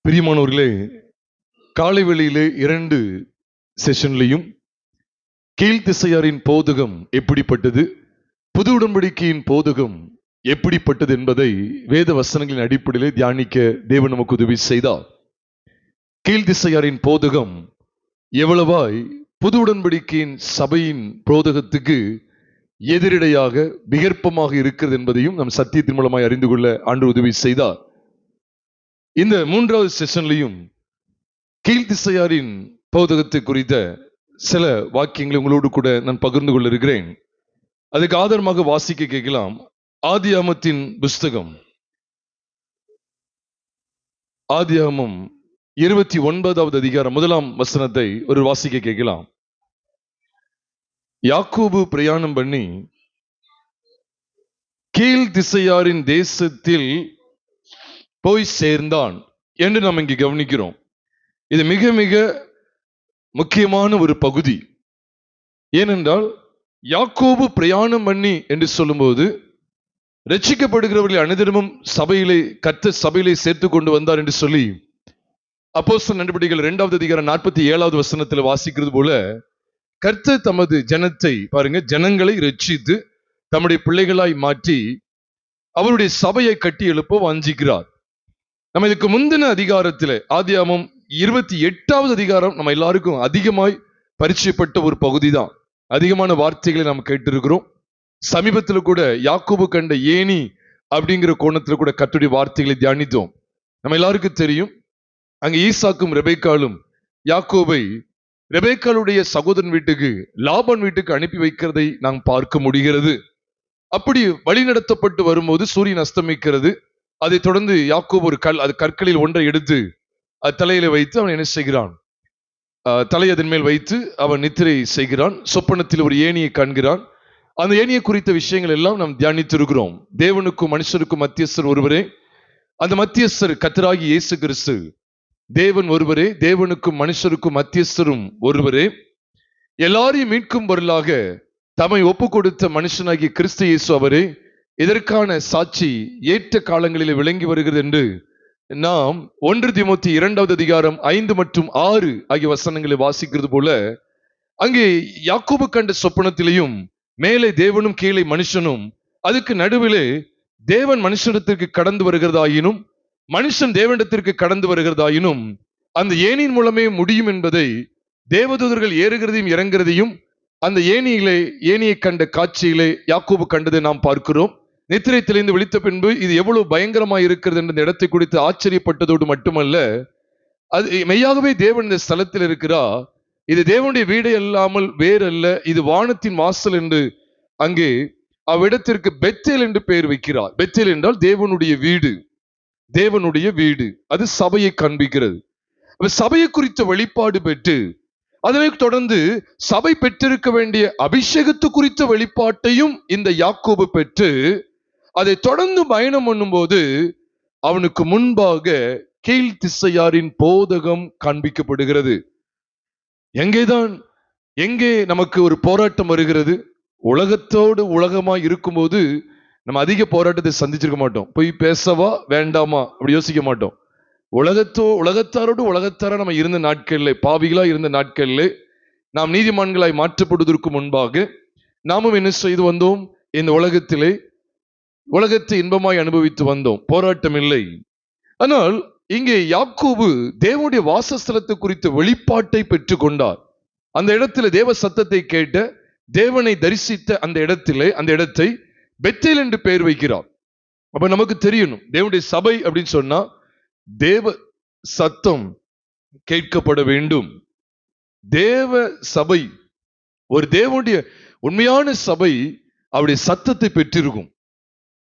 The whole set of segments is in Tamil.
பிரியமானவர்களே, காலை வேளையிலே 2 செஷன்லையும் கீழ்த்திசையாரின் போதகம் எப்படிப்பட்டது, புது உடன்படிக்கையின் போதகம் எப்படிப்பட்டது என்பதை வேத வசனங்களின் அடிப்படையிலே தியானிக்க தேவன் நமக்கு உதவி செய்தார். கீழ்த்திசையாரின் போதகம் எவ்வளவாய் புது உடன்படிக்கையின் சபையின் போதகத்துக்கு எதிரடையாக விகற்பமாக இருக்கிறது என்பதையும் நம் சத்தியத்தின் மூலமாய் அறிந்து கொள்ள ஆண்டவர் உதவி செய்தார். இந்த 3வது செஷன்லையும் கீழ்த்திசையாரின் போதகத்தை குறித்த சில வாக்கியங்களை உங்களோடு கூட நான் பகிர்ந்து கொள்ள இருக்கிறேன். அதுக்கு ஆதாரமாக வாசிக்க கேட்கலாம். ஆதியாகமத்தின் புஸ்தகம், ஆதியாகமம் 29வது அதிகாரம் 1ஆம் வசனத்தை ஒரு வாசிக்க கேட்கலாம். யாக்கோபு பிரயாணம் பண்ணி கீழ்த்திசையாரின் தேசத்தில் போய் சேர்ந்தான் என்று நாம் இங்கே கவனிக்கிறோம். இது மிக மிக முக்கியமான ஒரு பகுதி. ஏனென்றால் யாக்கோபு பிரயாணம் பண்ணி என்று சொல்லும்போது ரட்சிக்கப்படுகிறவர்களை அனுதினமும் சபையிலே கர்த்தர் சபையிலே சேர்த்து கொண்டு வந்தார் என்று சொல்லி அப்போஸ்தலர் நடபடிகள் 2வது அதிகாரம் 47வது வசனத்தில் வாசிக்கிறது போல, கர்த்தர் தமது ஜனத்தை பாருங்க, ஜனங்களை ரட்சித்து தம்முடைய பிள்ளைகளாய் மாற்றி அவருடைய சபையை கட்டி எழுப்ப வாஞ்சிக்கிறார். நம்ம இதுக்கு முந்தின அதிகாரத்தில் ஆதியாகமம் 28வது அதிகாரம் நம்ம எல்லாருக்கும் அதிகமாய் பரிச்சயப்பட்ட ஒரு பகுதி தான். அதிகமான வார்த்தைகளை நாம் கேட்டிருக்கிறோம். சமீபத்தில் கூட யாக்கோபு கண்ட ஏணி அப்படிங்கிற கோணத்தில் கூட கர்த்தருடைய வார்த்தைகளை தியானித்தோம். நம்ம எல்லாருக்கும் தெரியும், அங்க ஈசாக்கும் ரெபேக்காலும் யாக்கோபை ரெபேக்காளுடைய சகோதரன் வீட்டுக்கு, லாபான் வீட்டுக்கு அனுப்பி வைக்கிறதை நாம் பார்க்க முடிகிறது. அப்படி வழிநடத்தப்பட்டு வரும்போது சூரியன் அஸ்தமிக்கிறது. அதை தொடர்ந்து யாக்கோபு ஒரு கற்களில் ஒன்றை எடுத்து அது தலையில வைத்து அவன் என்ன செய்கிறான், தலை அதன் மேல் வைத்து அவன் நித்திரை செய்கிறான். சொப்பனத்தில் ஒரு ஏணியை காண்கிறான். அந்த ஏணியை குறித்த விஷயங்கள் எல்லாம் நாம் தியானித்திருக்கிறோம். தேவனுக்கும் மனுஷருக்கும் மத்தியஸ்தர் ஒருவரே, அந்த மத்தியஸ்தர் கர்த்தராகிய இயேசு கிறிஸ்து. தேவன் ஒருவரே, தேவனுக்கும் மனுஷருக்கும் மத்தியஸ்தரும் ஒருவரே. எல்லாரையும் மீட்கும் பொருளாக தம்மை ஒப்பு கொடுத்த மனுஷனாகிய கிறிஸ்து இயேசு அவரே. இதற்கான சாட்சி ஏற்ற காலங்களில் விளங்கி வருகிறது என்று நாம் 1 தீமோத்தேயு 2வது அதிகாரம் 5 மற்றும் 6 ஆகிய வசனங்களை வாசிக்கிறது போல, அங்கே யாக்கோபு கண்ட சொப்பனத்திலையும் மேலே தேவனும் கீழே மனுஷனும், அதுக்கு நடுவிலே தேவன் மனுஷனிடத்திற்கு கடந்து வருகிறதாயினும் மனுஷன் தேவனிடத்திற்கு கடந்து வருகிறதாயினும் அந்த ஏணியின் மூலமே முடியும் என்பதை, தேவதூதர்கள் ஏறுகிறதையும் இறங்குறதையும் அந்த ஏணியை கண்ட காட்சியிலே யாக்கோபு கண்டதை நாம் பார்க்கிறோம். நித்திரை தெளிந்து விழித்த பின்பு இது எவ்வளவு பயங்கரமாய் இருக்கிறது என்ற இடத்தை குறித்து ஆச்சரியப்பட்டதோடு மட்டுமல்ல, அது மெய்யாகவே தேவன் இந்த ஸ்தலத்தில் இருக்கிறார், இது தேவனுடைய வீடு அல்லாமல் வேறல்ல, இது வானத்தின் வாசல் என்று அங்கே அவ்விடத்திற்கு பெத்தேல் என்று பெயர் வைக்கிறார். பெத்தேல் என்றால் தேவனுடைய வீடு, தேவனுடைய வீடு. அது சபையை காண்பிக்கிறது. சபையை குறித்த வெளிப்பாடு பெற்று அதனை தொடர்ந்து சபை பெற்றிருக்க வேண்டிய அபிஷேகத்து குறித்த வெளிப்பாட்டையும் இந்த யாக்கோபு பெற்று அதை தொடர்ந்து பயணம் பண்ணும்போது அவனுக்கு முன்பாக கீழ்த்திசையாரின் போதகம் காண்பிக்கப்படுகிறது. எங்கே நமக்கு ஒரு போராட்டம் வருகிறது, உலகத்தோடு உலகமாய் இருக்கும்போது நம்ம அதிக போராட்டத்தை சந்திச்சிருக்க மாட்டோம். போய் பேசவா வேண்டாமா அப்படி யோசிக்க மாட்டோம். உலகத்தாரோடு உலகத்தார நம்ம இருந்த நாட்கள்ல, பாவிகளா இருந்த நாட்கள்ல நாம் நீதிமான்களாய் மாற்றப்படுவதற்கு முன்பாக நாமும் என்ன செய்து வந்தோம், இந்த உலகத்தை இன்பமாய் அனுபவித்து வந்தோம். போராட்டம் இல்லை. ஆனால் இங்கே யாக்கோபு தேவனுடைய வாசஸ்தலத்தை குறித்த வெளிப்பாட்டை பெற்று கொண்டார். அந்த இடத்துல தேவ சத்தத்தை கேட்ட, தேவனை தரிசித்த அந்த இடத்தை பெத்தேல் என்று பெயர் வைக்கிறார். அப்ப நமக்கு தெரியணும், தேவனுடைய சபை அப்படின்னு சொன்னா தேவ சத்தம் கேட்கப்பட வேண்டும். தேவ சபை, ஒரு தேவனுடைய உண்மையான சபை அவருடைய சத்தத்தை பெற்றிருக்கும்.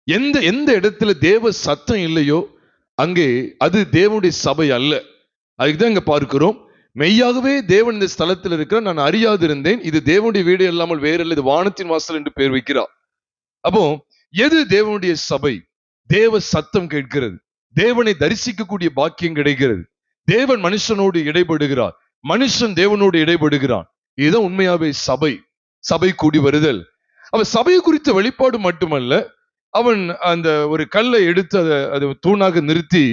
எந்த இடத்துல தேவ சத்தம் இல்லையோ அங்கே அது தேவனுடைய சபை அல்ல. அதுக்குதான் இங்க பார்க்கிறோம், மெய்யாகவே தேவன் இந்த ஸ்தலத்தில் இருக்கிற, நான் அறியாது இருந்தேன், இது தேவனுடைய வீடு இல்லாமல் வேறல்ல, இது வானத்தின் வாசல் என்று பெயர் வைக்கிறார். அப்போ எது தேவனுடைய சபை? தேவ சத்தம் கேட்கிறது, தேவனை தரிசிக்கக்கூடிய பாக்கியம் கிடைக்கிறது, தேவன் மனுஷனோடு இடைபடுகிறார், மனுஷன் தேவனோடு இடைபடுகிறான். இதுதான் உண்மையாவே சபை கூடி வருதல். அவ சபையை குறித்த வெளிப்பாடு மட்டுமல்ல, அவன் அந்த ஒரு கல்லை எடுத்து அதை தூணாக நிறுத்தி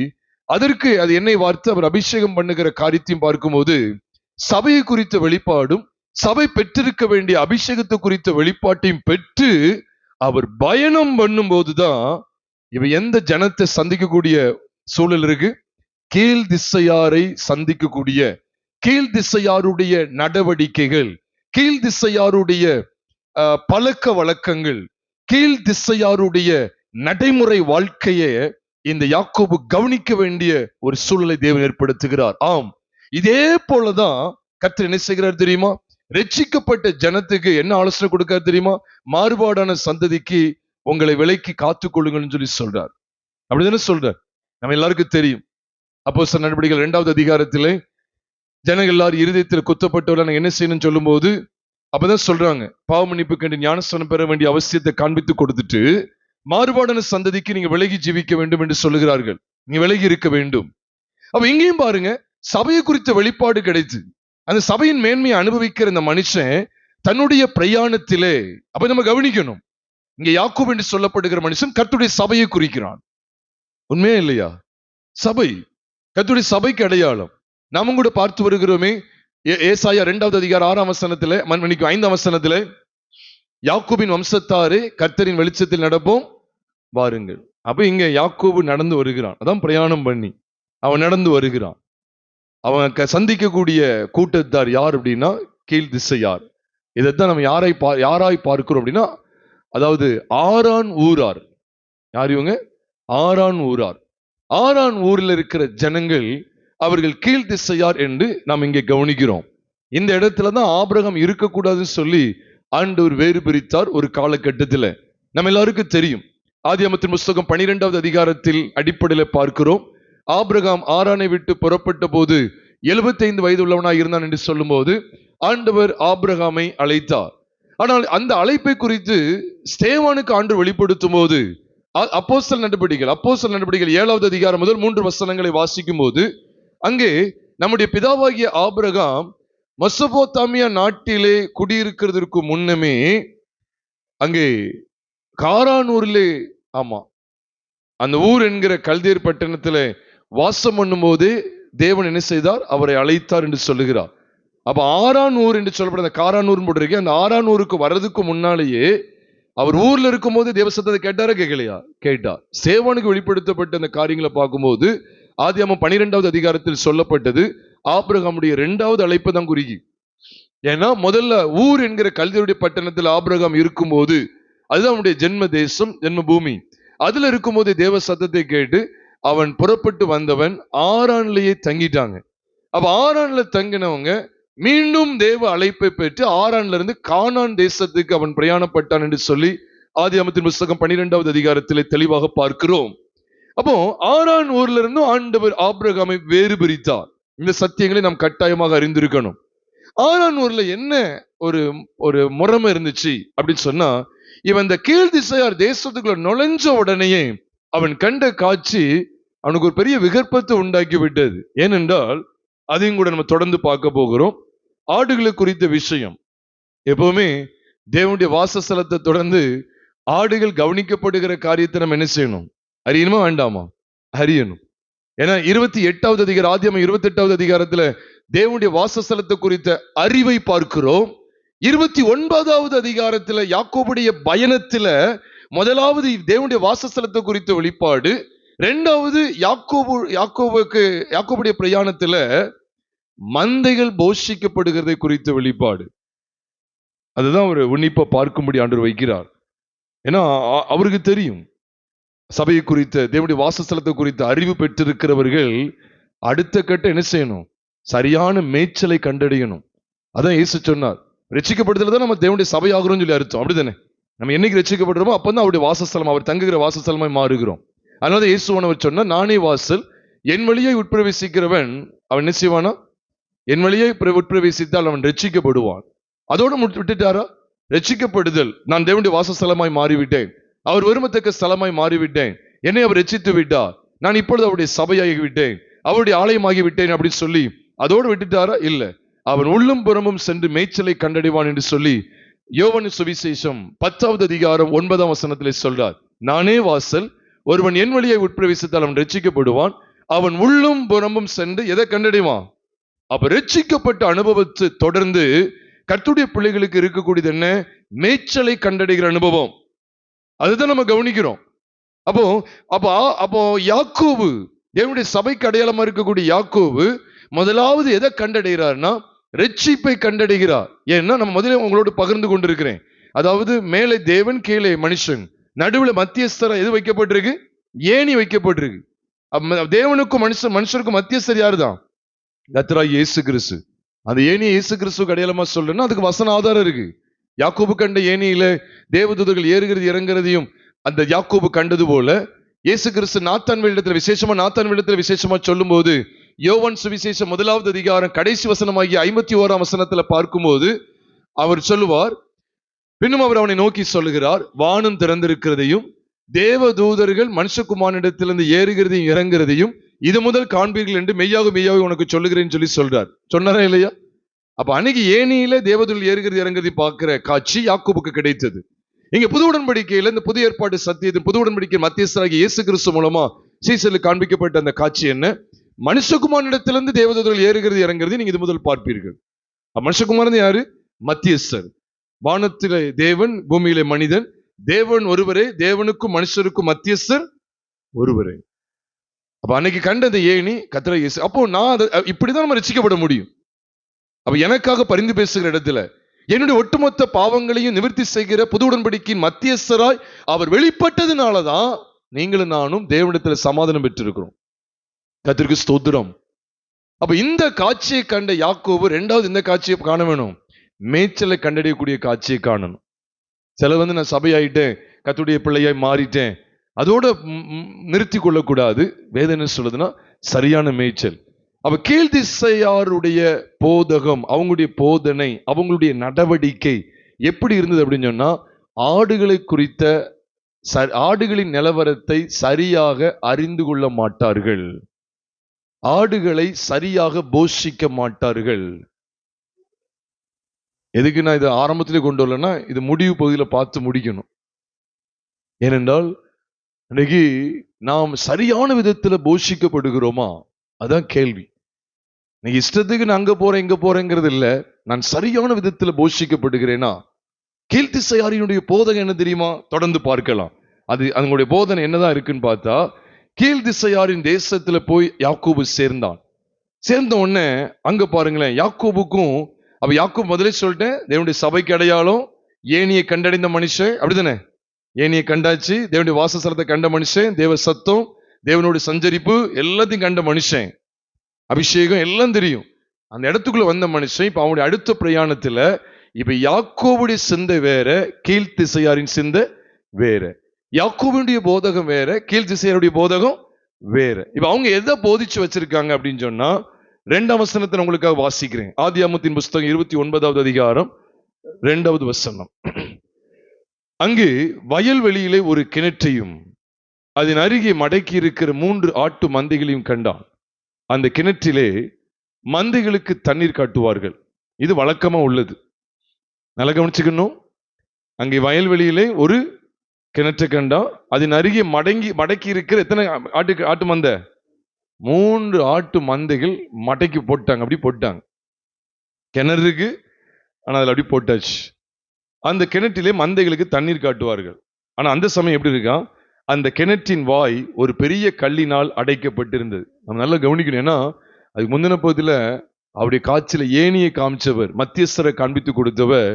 அதற்கு அது எண்ணெய் வார்த்து அவர் அபிஷேகம் பண்ணுகிற காரியத்தையும் பார்க்கும்போது சபையை குறித்த வெளிப்பாடும் சபை பெற்றிருக்க வேண்டிய அபிஷேகத்தை குறித்த வெளிப்பாட்டையும் பெற்று அவர் பயணம் பண்ணும் போதுதான் இவ எந்த ஜனத்தை சந்திக்கக்கூடிய சூழல் இருக்கு? கீழ் திசையாரை சந்திக்கக்கூடிய, கீழ் திசையாருடைய நடவடிக்கைகள், கீழ் திசையாருடைய பழக்க வழக்கங்கள், கீழ் திசையாருடைய நடைமுறை வாழ்க்கையை இந்த யாக்கோபு கவனிக்க வேண்டிய ஒரு சூழலை தேவன் ஏற்படுத்துகிறார். ஆம், இதே போலதான் கர்த்தர் என்ன செய்கிறார் தெரியுமா? ரட்சிக்கப்பட்ட ஜனத்துக்கு என்ன ஆலோசனை கொடுக்கார் தெரியுமா? மாறுபாடான சந்ததிக்கு உங்களை விலைக்கு காத்துக் கொள்ளுங்கள்னு சொல்லி சொல்றார். அப்படிதானே சொல்றார்? நம்ம எல்லாருக்கும் தெரியும். அப்போஸ்தலர் நடவடிக்கைகள் 2வது அதிகாரத்திலே ஜனங்கள் எல்லாரும் இருதயத்தில் குத்தப்பட்டவர்கள் என்ன செய்யணும்னு சொல்லும் போது அப்பதான் சொல்றாங்க, பாவ மன்னிப்பு கண்டு ஞானஸ்நானம் பெற வேண்டிய அவசியத்தை காண்பித்து கொடுத்துட்டு மாறுபாடான சந்ததிக்கு நீங்க விலகி ஜீவிக்க வேண்டும் என்று சொல்லுகிறார்கள். நீங்க விலகி இருக்க வேண்டும். அப்ப இங்கேயும் பாருங்க, சபையை குறித்த வெளிப்பாடு கிடைத்து அந்த சபையின் மேன்மையை அனுபவிக்கிற இந்த மனுஷன் தன்னுடைய பிரயாணத்திலே, அப்ப நம்ம கவனிக்கணும், இங்க யாக்கோபு என்று சொல்லப்படுகிற மனுஷன் கர்த்தருடைய சபையை குறிக்கிறான். உண்மையா இல்லையா? சபை கர்த்தருடைய சபைக்கு அடையாளம். நாமும் கூட பார்த்து வருகிறோமே, ஏசாயா 2வது அதிகாரம் 6ஆம் வசனத்துல, 5ஆம் வசனத்துல, யாக்கோபின் வம்சத்தாரே கர்த்தரின் வெளிச்சத்தில் நடப்போம் வாருங்கள். அப்ப இங்க யாக்கோபு நடந்து வருகிறான். அதான் பிரயாணம் பண்ணி அவன் நடந்து வருகிறான். அவன் சந்திக்கக்கூடிய கூட்டத்தார் யார் அப்படின்னா கீழ் திசையார். இதைத்தான் நம்ம யாராய் பார்க்கிறோம் அப்படின்னா, அதாவது ஆரான் ஊரார். யார் இவங்க? ஆரான் ஊரார். ஆரான் ஊரில் இருக்கிற ஜனங்கள் அவர்கள் கீழ் திசையார் என்று நாம் இங்கே கவனிக்கிறோம். இந்த இடத்துலதான் ஆபிரகாம் இருக்கக்கூடாதுன்னு சொல்லி ஆண்டவர் வேறு பிரித்தார் ஒரு காலகட்டத்தில். நம்ம எல்லாருக்கும் தெரியும், ஆதியாகமத்தின் புஸ்தகம் 12வது அதிகாரத்தில் அடிப்படையில் பார்க்கிறோம். ஆபிரகாம் ஆரானை விட்டு புறப்பட்ட போது 75 வயது உள்ளவனாய் இருந்தான் என்று சொல்லும் போது ஆண்டவர் ஆபிரகாமை அழைத்தார். ஆனால் அந்த அழைப்பை குறித்து ஸ்தேவானுக்கு ஆண்டவர் வெளிப்படுத்தும் போது அப்போஸ்தலர் நடபடிகள் 7வது அதிகாரம் முதல் 3 வசனங்களை வாசிக்கும் போது அங்கே நம்முடைய பிதாவாகிய ஆபிரகாம் மெசொப்பொத்தாமியா நாட்டிலே குடியிருக்கிறதற்கு முன்னமே அங்கே காரானூரிலே, ஆமா, அந்த ஊர் என்கிற கல்தேர் பட்டணத்துல வாசம் பண்ணும் போது தேவன் என்ன செய்தார்? அவரை அழைத்தார் என்று சொல்லுகிறார். அப்ப ஆரான் ஊர் என்று சொல்லப்படுற காரானூர் போட்டிருக்கேன். அந்த ஆரான் ஊருக்கு வர்றதுக்கு முன்னாலேயே அவர் ஊர்ல இருக்கும் போது தேவ சத்தத்தை கேட்டாரா கேட்கலையா? கேட்டார். சேவானுக்கு வெளிப்படுத்தப்பட்ட அந்த காரியங்களை பார்க்கும்போது ஆதியாகமம் 12வது அதிகாரத்தில் சொல்லப்பட்டது ஆபிரகாமுடைய 2வது அழைப்பு தான் குறிக்கி. ஏன்னா முதல்ல ஊர் என்கிற கல்தேருடைய பட்டணத்தில் ஆபிரகாம் இருக்கும்போது அதுதான் அவனுடைய ஜென்ம தேசம், ஜென்ம பூமி. அதுல இருக்கும்போது தேவ சத்தத்தை கேட்டு அவன் புறப்பட்டு வந்தவன் ஆரான்லயே தங்கிட்டாங்க. அப்ப ஆரான்ல தங்கினவங்க மீண்டும் தேவ அழைப்பை பெற்று ஆரான்ல இருந்து கானான் தேசத்துக்கு அவன் பிரயாணப்பட்டான் என்று சொல்லி ஆதியாகமத்தின் புஸ்தகம் 12வது அதிகாரத்திலே தெளிவாக பார்க்கிறோம். அப்போ ஆரான் ஊர்ல இருந்தும் ஆண்டவர் ஆபிரகாமை வேறு பிரித்தார். இந்த சத்தியங்களை நாம் கட்டாயமாக அறிந்திருக்கணும். ஆரான் ஊர்ல என்ன ஒரு முறைமை இருந்துச்சு அப்படின்னு சொன்னா, இவன் இந்த கீழ் திசையார் தேசத்துக்குள்ள நுழைஞ்ச உடனேயே அவன் கண்ட காட்சி அவனுக்கு ஒரு பெரிய விகற்பத்தை உண்டாக்கி விட்டது. ஏனென்றால் அதையும் கூட நம்ம தொடர்ந்து பார்க்க போகிறோம். ஆடுகளை குறித்த விஷயம் எப்பவுமே தேவனுடைய வாசஸ்தலத்தை தொடர்ந்து ஆடுகள் கவனிக்கப்படுகிற காரியத்தை நம்ம என்ன செய்யணும்? அறியணுமா வேண்டாமா? அறியணும். ஏன்னா 28வது அதிகாரம், ஆதியாகமம் 28வது அதிகாரத்துல தேவனுடைய வாசஸ்தலத்தை குறித்த அறிவை பார்க்கிறோம். 29வது அதிகாரத்துல யாக்கோபுடைய பயணத்துல முதலாவது தேவனுடைய வாசஸ்தலத்தை குறித்த வெளிப்பாடு, 2வது யாக்கோபுடைய பிரயாணத்துல மந்தைகள் போஷிக்கப்படுகிறதை குறித்த வெளிப்பாடு. அதுதான் ஒரு உன்னிப்பா பார்க்கும்படி ஆண்டவர் வைக்கிறார். ஏன்னா அவருக்கு தெரியும் சபையை குறித்த தேவனுடைய வாசஸ்தலத்தை குறித்த அறிவு பெற்றிருக்கிறவர்கள் அடுத்த கட்ட என்ன செய்யணும்? சரியான மேய்ச்சலை கண்டறியணும். அதான் இயேசு சொன்னார், ரட்சிக்கப்படுதல தான் நம்ம தேவனுடைய சபை ஆகிறோம்னு சொல்லி அர்த்தம். அப்படிதானே? நம்ம என்னைக்கு ரட்சிக்கப்படுறோமோ அப்பதான் அவருடைய வாசஸ்தலம், அவர் தங்குகிற வாசஸ்தலமாய் மாறுகிறோம். அதனால இயேசுவானவர் சொன்னார், நானே வாசல், என் வழியை உட்பிரவேசிக்கிறவன் அவன் என்ன செய்வானா? என் வழியை உட்பிரவேசித்தால் அவன் ரட்சிக்கப்படுவான். அதோடு விட்டுட்டாரா? ரட்சிக்கப்படுதல், நான் தேவனுடைய வாசஸ்தலமாய் மாறிவிட்டேன், அவர் விரும்பத்தக்க ஸ்தலமாய் மாறிவிட்டேன், என்னை அவர் ரட்சித்து விட்டார், நான் இப்பொழுது அவருடைய சபையாகி விட்டேன், அவருடைய ஆலயமாகி விட்டேன் அப்படின்னு சொல்லி அதோடு விட்டுட்டாரா? இல்ல, அவன் உள்ளும் புறமும் சென்று மேய்ச்சலை கண்டடைவான் என்று சொல்லி யோவான் சுவிசேஷம் 10வது அதிகாரம் 9ஆம் வசனத்திலே சொல்றார், நானே வாசல், ஒருவன் என் வழியை உட்பிரவேசித்தால் அவன் ரட்சிக்கப்படுவான், அவன் உள்ளும் புறம்பும் சென்று எதை கண்டடைவான்? அப்ப ரட்சிக்கப்பட்ட அனுபவத்தை தொடர்ந்து கர்த்தருடைய பிள்ளைகளுக்கு இருக்கக்கூடியது என்ன? மேய்ச்சலை கண்டடைகிற அனுபவம். அதுதான் நம்ம கவனிக்கிறோம். அப்போ அப்போ அப்போ யாக்கோபு, தேவனுடைய சபைக்கு அடையாளமா இருக்கக்கூடிய யாக்கோபு முதலாவது எதை கண்டடைகிறார்னா ரட்சிப்பை கண்டடைகிறார். ஏன்னா நம்ம முதல்ல உங்களோடு பகிர்ந்து கொண்டிருக்கிறேன். அதாவது மேலே தேவன், கீழே மனுஷன், நடுவுல மத்தியஸ்தரா எது வைக்கப்பட்டிருக்கு? ஏணி வைக்கப்பட்டிருக்கு. தேவனுக்கும் மனுஷருக்கும் மத்தியஸ்தர் யாருதான்? கர்த்தராகிய இயேசு கிறிஸ்து. அந்த ஏணியை இயேசு கிறிஸ்துவுக்கு அடையாளமா சொல்றேன்னா அதுக்கு வசன ஆதாரம் இருக்கு. யாக்கோபு கண்ட ஏணியில தேவதூதர்கள் ஏறுகிறது இறங்குறதையும் அந்த யாக்கோபு கண்டது போல இயேசு கிறிஸ்து நாத்தான் வேடத்துல விசேஷமா சொல்லும் போது யோவான் சுவிசேஷம் 1வது அதிகாரம் கடைசி வசனமாகிய 51ஆம் வசனத்துல பார்க்கும்போது அவர் சொல்லுவார், பின்னும் அவர் அவனை நோக்கி சொல்லுகிறார், வானம் திறந்திருக்கிறதையும் தேவதூதர்கள் மனுஷகுமாரனிடத்திலிருந்து ஏறுகிறதையும் இறங்குறதையும் இது முதல் காண்பீர்கள் என்று மெய்யாக உனக்கு சொல்லுகிறேன்னு சொல்றார். சொன்னாரா இல்லையா? அப்ப அன்னைக்கு ஏணியில தேவதூதர்கள் ஏறுகிறது இறங்குறதை பார்க்கிற காட்சி யாக்கோபுக்கு கிடைத்தது. இங்க புது உடன்படிக்கையில இந்த புதிய ஏற்பாடு சத்தியத்தின் புது உடன்படிக்கை மத்தியஸ்தராகிய இயேசு கிறிஸ்து மூலமா சீசருக்கு காண்பிக்கப்பட்ட அந்த காட்சி என்ன? மனுஷகுமாரனிடத்திலிருந்து தேவதூதர்கள் ஏறுகிறது இறங்குறது நீங்க இது முதல் பார்ப்பீர்கள். மனுஷகுமாரன் யாரு? மத்தியஸ்தர். வானத்திலே தேவன், பூமியிலே மனிதன். தேவன் ஒருவரே, தேவனுக்கும் மனுஷருக்கும் மத்தியஸ்தர் ஒருவரே. அப்ப அன்னைக்கு கண்ட அந்த ஏணி கர்த்தராகிய இயேசு. அப்போ நான் இப்படிதான் நம்ம ரட்சிக்கப்பட முடியும். அப்ப எனக்காக பரிந்து பேசுகிற இடத்துல என்னுடைய ஒட்டுமொத்த பாவங்களையும் நிவர்த்தி செய்கிற புது உடன்படிக்கையின் மத்தியஸ்தராய் அவர் வெளிப்பட்டதுனாலதான் நீங்களும் நானும் தேவனிடத்துல சமாதானம் பெற்றிருக்கிறோம். கர்த்தருக்கு ஸ்தோத்திரம். அப்ப இந்த காட்சியை கண்ட யாக்கோபு இரண்டாவது இந்த காட்சியை காண வேணும், மேய்ச்சலை கண்டறியக்கூடிய காட்சியை காணணும். சில நான் சபையாயிட்டேன், கர்த்தருடைய பிள்ளையாய் மாறிட்டேன், அதோட நிறுத்தி கொள்ளக்கூடாது. வேதனை சொல்லுதுன்னா சரியான மேய்ச்சல். அப்ப கீழ் திசையாருடைய போதகம், அவங்களுடைய போதனை, அவங்களுடைய நடவடிக்கை எப்படி இருந்தது அப்படின்னு சொன்னா, ஆடுகளை குறித்த ஆடுகளின் நிலவரத்தை சரியாக அறிந்து கொள்ள மாட்டார்கள், ஆடுகளை சரியாக போஷிக்க மாட்டார்கள். எதுக்கு நான் இதை ஆரம்பத்திலே கொண்டு வரலன்னா இது முடிவு பகுதியில் பார்த்து முடிக்கணும். ஏனென்றால் இன்னைக்கு நாம் சரியான விதத்தில் போஷிக்கப்படுகிறோமா? அதான் கேள்வி. நீங்க இஷ்டத்துக்கு நான் அங்க போறேன் இங்க போறேங்கிறது இல்ல, நான் சரியான விதத்துல போஷிக்கப்படுகிறேனா? கீழ்த்திசையாரினுடைய போதனை என்ன தெரியுமா? தொடர்ந்து பார்க்கலாம். அதனுடைய போதனை என்னதான் இருக்குன்னு பார்த்தா, கீழ்த்திசையாரின் தேசத்துல போய் யாக்கோபு சேர்ந்தான். சேர்ந்த உடனே அங்க பாருங்களேன், யாக்கோபுக்கும் அப்ப யாக்கோபு முதலே சொல்லிட்டேன், தேவனுடைய சபைக்கு அடையாளம் ஏணியை கண்டடைந்த மனுஷன். அப்படிதானே? ஏணியை கண்டாச்சு, தேவனுடைய வாசஸ்தலத்தை கண்ட மனுஷன், தேவ சத்தம், தேவனுடைய சஞ்சரிப்பு எல்லாத்தையும் கண்ட மனுஷன், அபிஷேகம் எல்லாம் தெரியும். அந்த இடத்துக்குள்ள வந்த மனுஷன் இப்ப அவனுடைய அடுத்த பிரயாணத்துல இப்ப யாக்கோபுடைய சிந்தை வேற, கீழ் திசையாரின் சிந்தை வேற. யாக்கோபுடைய போதகம் வேற, கீழ் திசையாருடைய போதகம் வேற. இப்ப அவங்க எதை போதிச்சு வச்சிருக்காங்க அப்படின்னு சொன்னா, 2ஆம் வசனத்தை உங்களுக்காக வாசிக்கிறேன். ஆதியாகமத்தின் புஸ்தகம் 29வது அதிகாரம் 2வது வசனம். அங்கு வயல்வெளியிலே ஒரு கிணற்றையும் அதன் அருகே மடக்கி இருக்கிற 3 ஆட்டு மந்தைகளையும் கண்டான். அந்த கிணற்றிலே மந்தைகளுக்கு தண்ணீர் காட்டுவார்கள். இது வழக்கமா உள்ளது. நல்லா கவனிச்சுக்கணும். அங்கே வயல்வெளியிலே ஒரு கிணற்றை கண்டா, அதன் அருகே மடக்கி இருக்கிற எத்தனை ஆட்டு மந்தை? 3 ஆட்டு மந்தைகள் மடக்கி போட்டாங்க. அப்படி போட்டாங்க. கிணறு இருக்கு, ஆனா அதுல அப்படி போட்டாச்சு. அந்த கிணற்றிலே மந்தைகளுக்கு தண்ணீர் காட்டுவார்கள். ஆனா அந்த சமயம் எப்படி இருக்கா? அந்த கிணற்றின் வாய் ஒரு பெரிய கல்லினால் அடைக்கப்பட்டிருந்தது. நம்ம நல்லா கவனிக்கணும். ஏன்னா அதுக்கு முந்தின பகுதியில அவருடைய காட்சியில ஏணியை காமிச்சவர், மத்தியஸ்தரை காண்பித்து கொடுத்தவர்,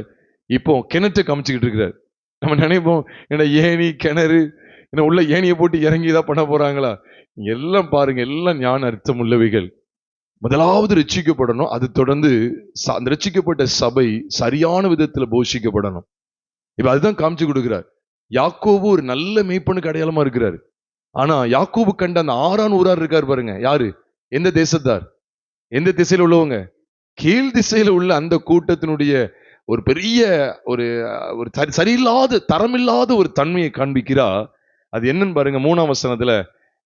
இப்போ கிணற்றை காமிச்சுக்கிட்டு இருக்கிறார். நம்ம நினைப்போம், என்ன ஏணி கிணறு, என்ன உள்ள ஏணியை போட்டு இறங்கிதான் பண்ண போறாங்களா? எல்லாம் பாருங்க, எல்லாம் ஞான அர்த்தம் உள்ளவைகள். முதலாவது ரட்சிக்கப்படணும். அது தொடர்ந்து அந்த ரட்சிக்கப்பட்ட சபை சரியான விதத்துல போஷிக்கப்படணும். இப்ப அதுதான் காமிச்சு கொடுக்கிறார். யாக்கோபு ஒரு நல்ல மேய்ப்பனுக்கு அடையாளமா இருக்கிறாரு. ஆனா யாக்கோபு கண்ட அந்த ஆறான் ஊரார் இருக்காரு பாருங்க. யாரு? எந்த தேசத்தார்? எந்த திசையில உள்ளவங்க? கீழ் திசையில உள்ள அந்த கூட்டத்தினுடைய ஒரு பெரிய ஒரு சரியில்லாத தரமில்லாத ஒரு தன்மையை காண்பிக்கிறா. அது என்னன்னு பாருங்க. 3ஆம் வசனத்துல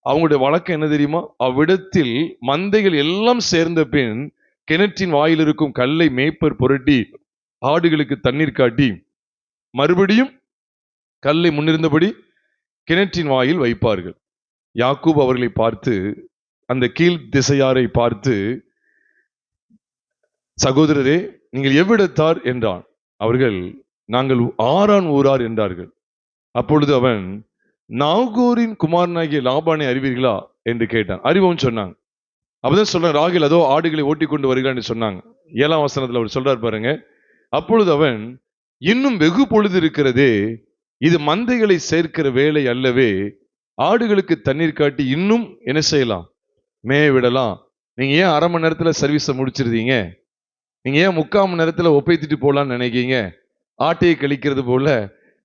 அவங்களுடைய வழக்கம் என்ன தெரியுமா? அவ்விடத்தில் மந்தைகள் எல்லாம் சேர்ந்த பின் கிணற்றின் வாயில் இருக்கும் கல்லை மேய்ப்பர் புரட்டி ஆடுகளுக்கு தண்ணீர் காட்டி மறுபடியும் கல்லை முன்னிருந்தபடி கிணற்றின் வாயில் வைப்பார்கள். யாக்கோபு அவர்களை பார்த்து, அந்த கீழ் திசையாரை பார்த்து, சகோதரரே நீங்கள் எவ்விடத்தார் என்றான். அவர்கள், நாங்கள் ஆரான் ஊரார் என்றார்கள். அப்பொழுது அவன், நாகூரின் குமாரனாகிய லாபானை அறிவீர்களா என்று கேட்டான். அறிவோம் சொன்னாங்க. அப்பதான் சொல்றான், ராகேல் அதோ ஆடுகளை ஓட்டி கொண்டு வருகிறான்னு சொன்னாங்க. 7ஆம் வசனத்துல அவர் சொல்றார் பாருங்க. அப்பொழுது அவன், இன்னும் வெகு பொழுது இருக்கிறதே, இது மந்தைகளை சேர்க்கிற வேலை அல்லவே, ஆடுகளுக்கு தண்ணீர் காட்டி இன்னும் என்ன செய்யலாம், மேய விடலாம். நீங்க ஏன் அரை மணி நேரத்துல சர்வீஸை முடிச்சிருந்தீங்க? நீங்க ஏன் 3/4 மணி நேரத்துல ஒப்பைத்திட்டு போலான்னு நினைக்கீங்க? ஆட்டையை கழிக்கிறது போல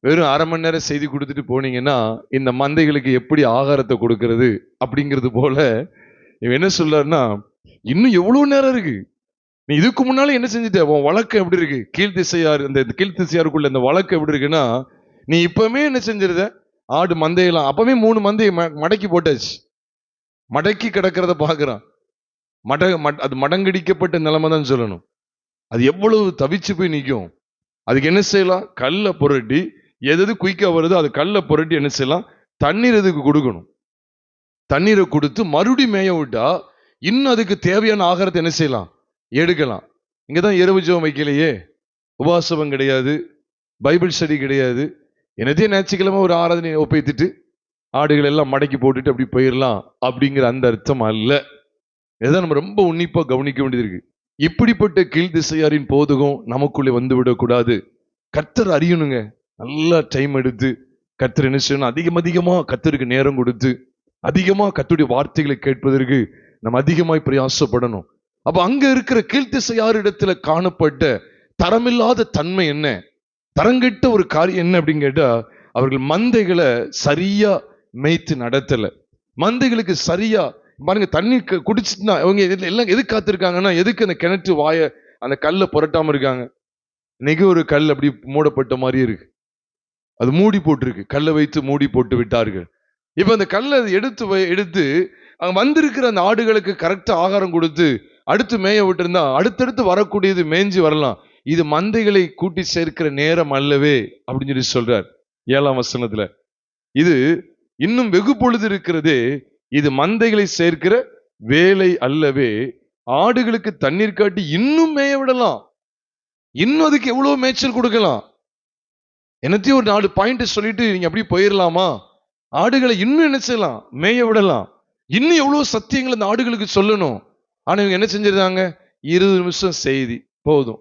வெறும் அரை மணி நேரம் செய்தி கொடுத்துட்டு போனீங்கன்னா இந்த மந்தைகளுக்கு எப்படி ஆகாரத்தை கொடுக்கிறது அப்படிங்கிறது போல இவன் என்ன சொல்றாருன்னா, இன்னும் எவ்வளவு நேரம் இருக்கு, நீ இதுக்கு முன்னாலே என்ன செஞ்சுட்ட, உன் வழக்கம் எப்படி இருக்கு, கீழ் திசையார், இந்த கீழ் திசையாருக்குள்ள இந்த வழக்கம் எப்படி இருக்குன்னா, நீ இப்பவுமே என்ன செஞ்சிருத, ஆடு மந்தையெல்லாம் அப்பவே 3 மந்தையை மடக்கி போட்டாச்சு. மடக்கி கிடக்கிறத பாக்குறான். அது மடங்கடிக்கப்பட்ட நிலைமை தான் சொல்லணும். அது எவ்வளவு தவிச்சு போய் நிற்கும். அதுக்கு என்ன செய்யலாம், கல்லை புரட்டி, எது குயிக்கா வருதோ அது கல்லை புரட்டி என்ன செய்யலாம், தண்ணீர் இதுக்கு கொடுக்கணும். தண்ணீரை கொடுத்து மறுபடி மேய விட்டா இன்னும் அதுக்கு தேவையான ஆகாரத்தை என்ன செய்யலாம், எடுக்கலாம். இங்கதான் இரவு ஜெபம் வைக்கலையே, உபவாசம் கிடையாது, பைபிள் ஸ்டடி கிடையாது. என்னத்தையும் ஞாயிற்றுக்கிழமை ஒரு ஆராதனை ஒப்பைத்துட்டு ஆடுகள் எல்லாம் மடக்கி போட்டுட்டு அப்படி போயிடலாம் அப்படிங்கிற அந்த அர்த்தம் அல்ல. இதான் நம்ம ரொம்ப உன்னிப்பா கவனிக்க வேண்டியது இருக்கு. இப்படிப்பட்ட கீழ் திசையாரின் போதகம் நமக்குள்ளே வந்து விடக்கூடாது. கர்த்தர் அறியணுங்க. நல்லா டைம் எடுத்து கர்த்தர் என்ன செய்யணும், அதிகமா கர்த்தருக்கு நேரம் கொடுத்து அதிகமா கர்த்தருடைய வார்த்தைகளை கேட்பதற்கு நம்ம அதிகமாய் பிரயாசப்படணும். அப்ப அங்க இருக்கிற கீழ்த்திசையாரிடத்துல காணப்பட்ட தரமில்லாத தன்மை என்ன, தரங்கெட்ட ஒரு காரியம் என்ன அப்படின்னு கேட்டா, அவர்கள் மந்தைகளை சரியா மேய்த்து நடத்தல. மந்தைகளுக்கு சரியா பாருங்க, தண்ணி குடிச்சுட்டுனா அவங்க எல்லாம் எதுக்கு காத்திருக்காங்கன்னா, எதுக்கு அந்த கிணற்று வாய அந்த கல்லை புரட்டாம இருக்காங்க. இன்னைக்கு ஒரு கல் அப்படி மூடப்பட்ட மாதிரி இருக்கு, அது மூடி போட்டிருக்கு, கல்லை வைத்து மூடி போட்டு விட்டார்கள். இப்ப அந்த கல்லை எடுத்து அங்க வந்திருக்கிற அந்த ஆடுகளுக்கு கரெக்டா ஆகாரம் கொடுத்து அடுத்து மேய விட்டு அடுத்தடுத்து வரக்கூடியது மேய்ஞ்சி வரலாம். இது மந்தைகளை கூட்டி சேர்க்கிற நேரம் அல்லவே அப்படின்னு சொல்லி சொல்றார் 7ஆம் வசனத்துல. இது இன்னும் வெகு பொழுது இருக்கிறதே, இது மந்தைகளை சேர்க்கிற வேலை அல்லவே, ஆடுகளுக்கு தண்ணீர் காட்டி இன்னும் மேய விடலாம். இன்னும் அதுக்கு எவ்வளவு மேய்ச்சல் கொடுக்கலாம். என்னத்தையும் ஒரு 4 பாயிண்ட் சொல்லிட்டு நீங்க அப்படி போயிடலாமா? ஆடுகளை இன்னும் என்ன செய்யலாம், மேய விடலாம். இன்னும் எவ்வளவு சத்தியங்கள் அந்த ஆடுகளுக்கு சொல்லணும். ஆனா இவங்க என்ன செஞ்சிருந்தாங்க, 20 நிமிஷம் செய்தி போதும்,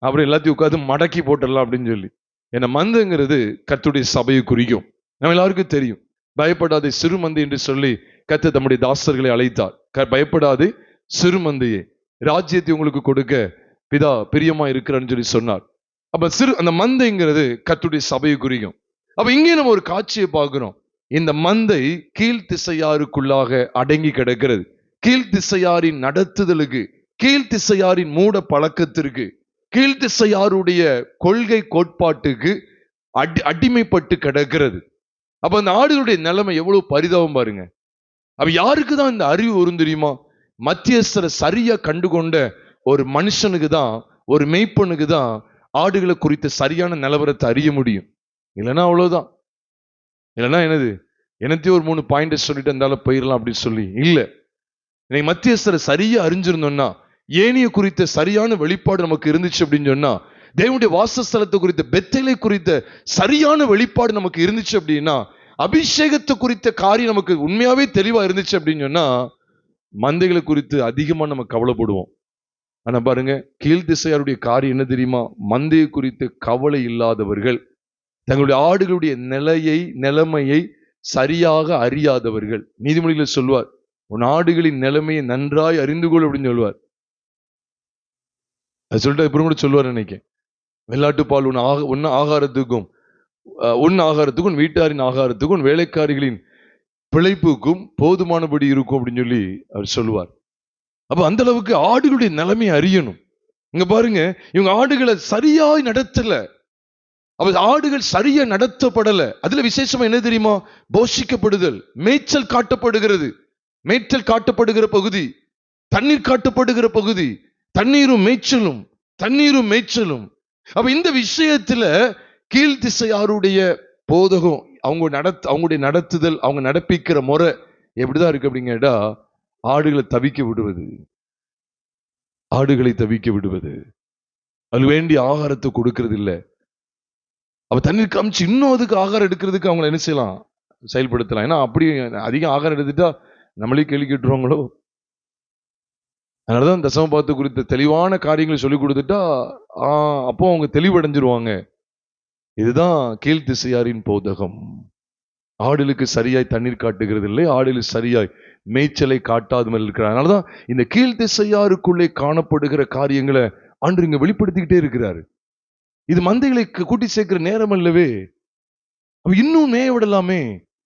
அப்புறம் எல்லாத்தையும் உட்காந்து மடக்கி போட்டுடலாம் அப்படின்னு சொல்லி. என்ன மந்தைங்கிறது கர்த்தருடைய சபையை குறிக்கும். நம்ம எல்லாருக்கும் தெரியும், பயப்படாதே சிறு மந்தை என்று சொல்லி கர்த்தர் தம்முடைய தாசர்களை அழைத்தார். பயப்படாதே சிறு மந்தையே, ராஜ்யத்தை உங்களுக்கு கொடுக்க பிதா பிரியமா இருக்கிறான்னு சொல்லி சொன்னார். அப்ப அந்த மந்தைங்கிறது கர்த்தருடைய சபையை குறிக்கும். அப்ப இங்கே நம்ம ஒரு காட்சியை பார்க்கிறோம். இந்த மந்தை கீழ் திசையாருக்குள்ளாக அடங்கி கிடக்கிறது. கீழ் திசையாரின் நடத்துதலுக்கு, கீழ் திசையாரின் மூட பழக்கத்திற்கு, கீழ் திசையாருடைய கொள்கை கோட்பாட்டுக்கு அடிமைப்பட்டு கிடக்கிறது. அப்ப அந்த ஆடுகளுடைய நிலைமை எவ்வளவு பரிதாபம் பாருங்க. அப்ப யாருக்கு தான் இந்த அறிவு வரும் தெரியுமா? மத்தியஸ்தரை சரியா கண்டுகொண்ட ஒரு மனுஷனுக்கு தான், ஒரு மெய்ப்பனுக்கு தான் ஆடுகளை குறித்த சரியான நிலவரத்தை அறிய முடியும். இல்லைன்னா அவ்வளவுதான். இல்லைன்னா என்னது, என்னத்தையும் ஒரு 3 பாயிண்ட் சொல்லிட்டு இருந்தாலும் போயிடலாம் அப்படின்னு சொல்லி இல்ல. இன்னைக்கு மத்தியஸ்தரை சரியா அறிஞ்சிருந்தோம்னா, ஏனிய குறித்த சரியான வெளிப்பாடு நமக்கு இருந்துச்சு அப்படின்னு சொன்னா, தேவனுடைய வாசஸ்தலத்தை குறித்த, பெத்தேலை குறித்த சரியான வெளிப்பாடு நமக்கு இருந்துச்சு அப்படின்னா, அபிஷேகத்தை குறித்த காரியம் நமக்கு உண்மையாவே தெளிவா இருந்துச்சு அப்படின்னு சொன்னா, மந்தைகளை குறித்து அதிகமா நம்ம கவலைப்படுவோம். ஆனா பாருங்க, கீழ் திசையாருடைய காரியம் என்ன தெரியுமா? மந்தையை குறித்து கவலை இல்லாதவர்கள், தங்களுடைய ஆடுகளுடைய நிலைமையை சரியாக அறியாதவர்கள். நீதிமொழிகளை சொல்வார், உன் ஆடுகளின் நிலைமையை நன்றாய் அறிந்து கொள் அப்படின்னு சொல்லுவார். அது சொல்லிட்டு அப்புறம் கூட சொல்லுவார் நினைக்கிறேன், வெள்ளாட்டுப்பால் உன் ஆகாரத்துக்கும் வீட்டாரின் ஆகாரத்துக்கும் வேலைக்காரிகளின் பிழைப்புக்கும் போதுமானபடி இருக்கும் அப்படின்னு சொல்லி அவர் சொல்லுவார். அப்ப அந்த அளவுக்கு ஆடுகளுடைய நிலைமையை அறியணும். இங்க பாருங்க, இவங்க ஆடுகளை சரியாய் நடத்தல. அப்ப ஆடுகள் சரியா நடத்தப்படல. அதுல விசேஷமா என்ன தெரியுமா? போஷிக்கப்படுதல், மேய்ச்சல் காட்டப்படுகிறது. மேய்ச்சல் காட்டப்படுகிற பகுதி, தண்ணீர் காட்டப்படுகிற பகுதி, தண்ணீரும் மேய்ச்சலும். அப்ப இந்த விஷயத்துல கீழ் திசையாருடைய போதகம், அவங்களுடைய நடத்துதல், அவங்க நடப்பிக்கிற முறை எப்படிதான் இருக்கு அப்படின்னு கேட்டா, ஆடுகளை தவிக்க விடுவது, ஆடுகளை தவிக்க விடுவது, அது வேண்டிய ஆகாரத்தை கொடுக்கறது இல்லை. அவ தண்ணீர் காமிச்சு இன்னும் அதுக்கு ஆகாரம் எடுக்கிறதுக்கு அவங்களை என்ன செய்யலாம், செயல்படுத்தலாம். ஏன்னா அப்படி அதிகம் ஆகாரம் எடுத்துட்டா நம்மளே கேள்வி கேட்டுருவாங்களோ. அதனாலதான் தசமபாகத்தை குறித்த தெளிவான காரியங்களை சொல்லி கொடுத்துட்டா அப்போ அவங்க தெளிவடைஞ்சிருவாங்க. இதுதான் கீழ் திசையாரின் போதகம். ஆடுகளுக்கு சரியாய் தண்ணீர் காட்டுகிறது இல்லை, ஆடுகளுக்கு சரியாய் மேய்ச்சலை காட்டாமல் இருக்கிறார். அதனாலதான் இந்த கீழ் திசையாருக்குள்ளே காணப்படுகிற காரியங்களை ஆண்டு இங்க வெளிப்படுத்திக்கிட்டே இருக்கிறாரு. இது மந்தைகளை கூட்டி சேர்க்கிற நேரம் அல்லவே. இன்னும் மேய விடலாமே,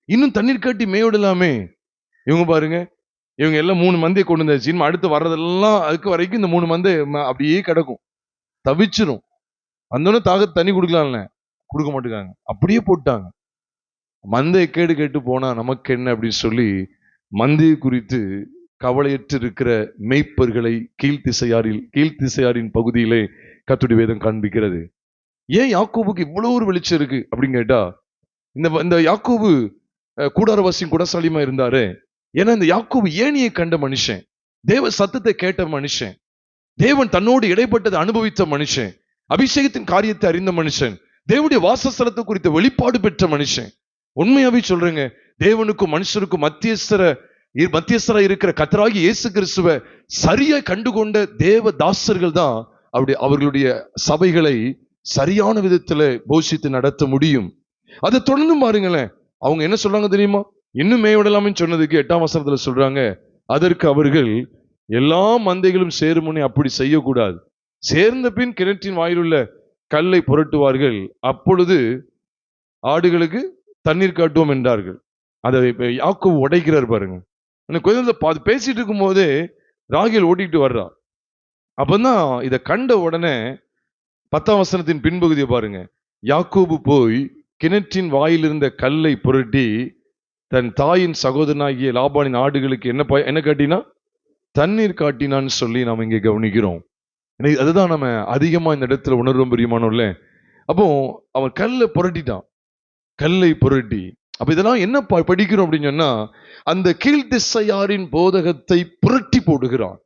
இன்னும் தண்ணீர் காட்டி மேய விடலாமே. இவங்க பாருங்க, இவங்க எல்லாம் 3 மந்தையை கொண்டு வந்தாச்சு. இனிமே அடுத்து வர்றதெல்லாம் அதுக்கு வரைக்கும் இந்த 3 மந்தை அப்படியே கிடக்கும், தவிச்சிரும். வந்தோடனே தாகத்து தண்ணி கொடுக்கலாம்ல, கொடுக்க மாட்டேங்காங்க, அப்படியே போட்டாங்க. மந்தையை கேடு கேட்டு போனா நமக்கு என்ன அப்படின்னு சொல்லி மந்தையை குறித்து கவலையற்று இருக்கிற மேய்ப்பர்களை கீழ்த்திசையாரின் பகுதியிலே கர்த்தருடைய வேதம் காண்பிக்கிறது. ஏன் யாக்கோபுக்கு இவ்வளவு ஒரு வெளிச்சம் இருக்கு அப்படின்னு கேட்டா, இந்த யாக்கோபு கூடாரவாசியும் குடசாலியமா இருந்தாரு. ஏன்னா இந்த யாக்கோபு ஏணியை கண்ட மனுஷன், தேவ சத்தத்தை கேட்ட மனுஷன், தேவன் தன்னோடு இடைப்பட்டதை அனுபவித்த மனுஷன், அபிஷேகத்தின் காரியத்தை அறிந்த மனுஷன், தேவனுடைய வாசஸ்தலத்தை குறித்த வெளிப்பாடு பெற்ற மனுஷன். உண்மையாவே சொல்றேங்க, தேவனுக்கும் மனுஷருக்கும் மத்தியஸ்தரா இருக்கிற கர்த்தராகிய இயேசு கிறிஸ்துவை சரியா கண்டுகொண்ட தேவ தாசர்கள் தான் அவர்களுடைய சபைகளை சரியான விதத்துல போஷித்து நடத்த முடியும். அதை தொடர்ந்து பாருங்களேன், அவங்க என்ன சொல்றாங்க தெரியுமா? இன்னும் மேய்விடலாமே சொன்னதுக்கு 8ஆம் வசனத்துல சொல்றாங்க, அதற்கு அவர்கள் எல்லா மந்தைகளும் சேரும் முன்னே அப்படி செய்யக்கூடாது, சேர்ந்த பின் கிணற்றின் வாயிலுள்ள கல்லை புரட்டுவார்கள், அப்பொழுது ஆடுகளுக்கு தண்ணீர் காட்டுவோம் என்றார்கள். அதை யாக்கோபு உடைக்கிறார் பாருங்க. கொஞ்சம் பேசிட்டு இருக்கும் போதே ராகேல் ஓட்டிட்டு வர்றா. அப்பதான் இதை கண்ட உடனே 10ஆம் வசனத்தின் பின்பகுதியை பாருங்க. யாக்கோபு போய் கிணற்றின் வாயில் இருந்த கல்லை புரட்டி தன் தாயின் சகோதரனாகிய லாபானின் ஆடுகளுக்கு என்ன காட்டினா, தண்ணீர் காட்டினான்னு சொல்லி நாம் இங்கே கவனிக்கிறோம். அதுதான் நம்ம அதிகமா இந்த இடத்துல உணர்வும் பிரியமானோம்ல. அப்போ அவன் கல்லை புரட்டிட்டான், கல்லை புரட்டி. அப்ப இதெல்லாம் என்ன படிக்கிறோம் அப்படின்னு சொன்னா, அந்த கீழ்த்திசையாரின் போதகத்தை புரட்டி போடுகிறான்.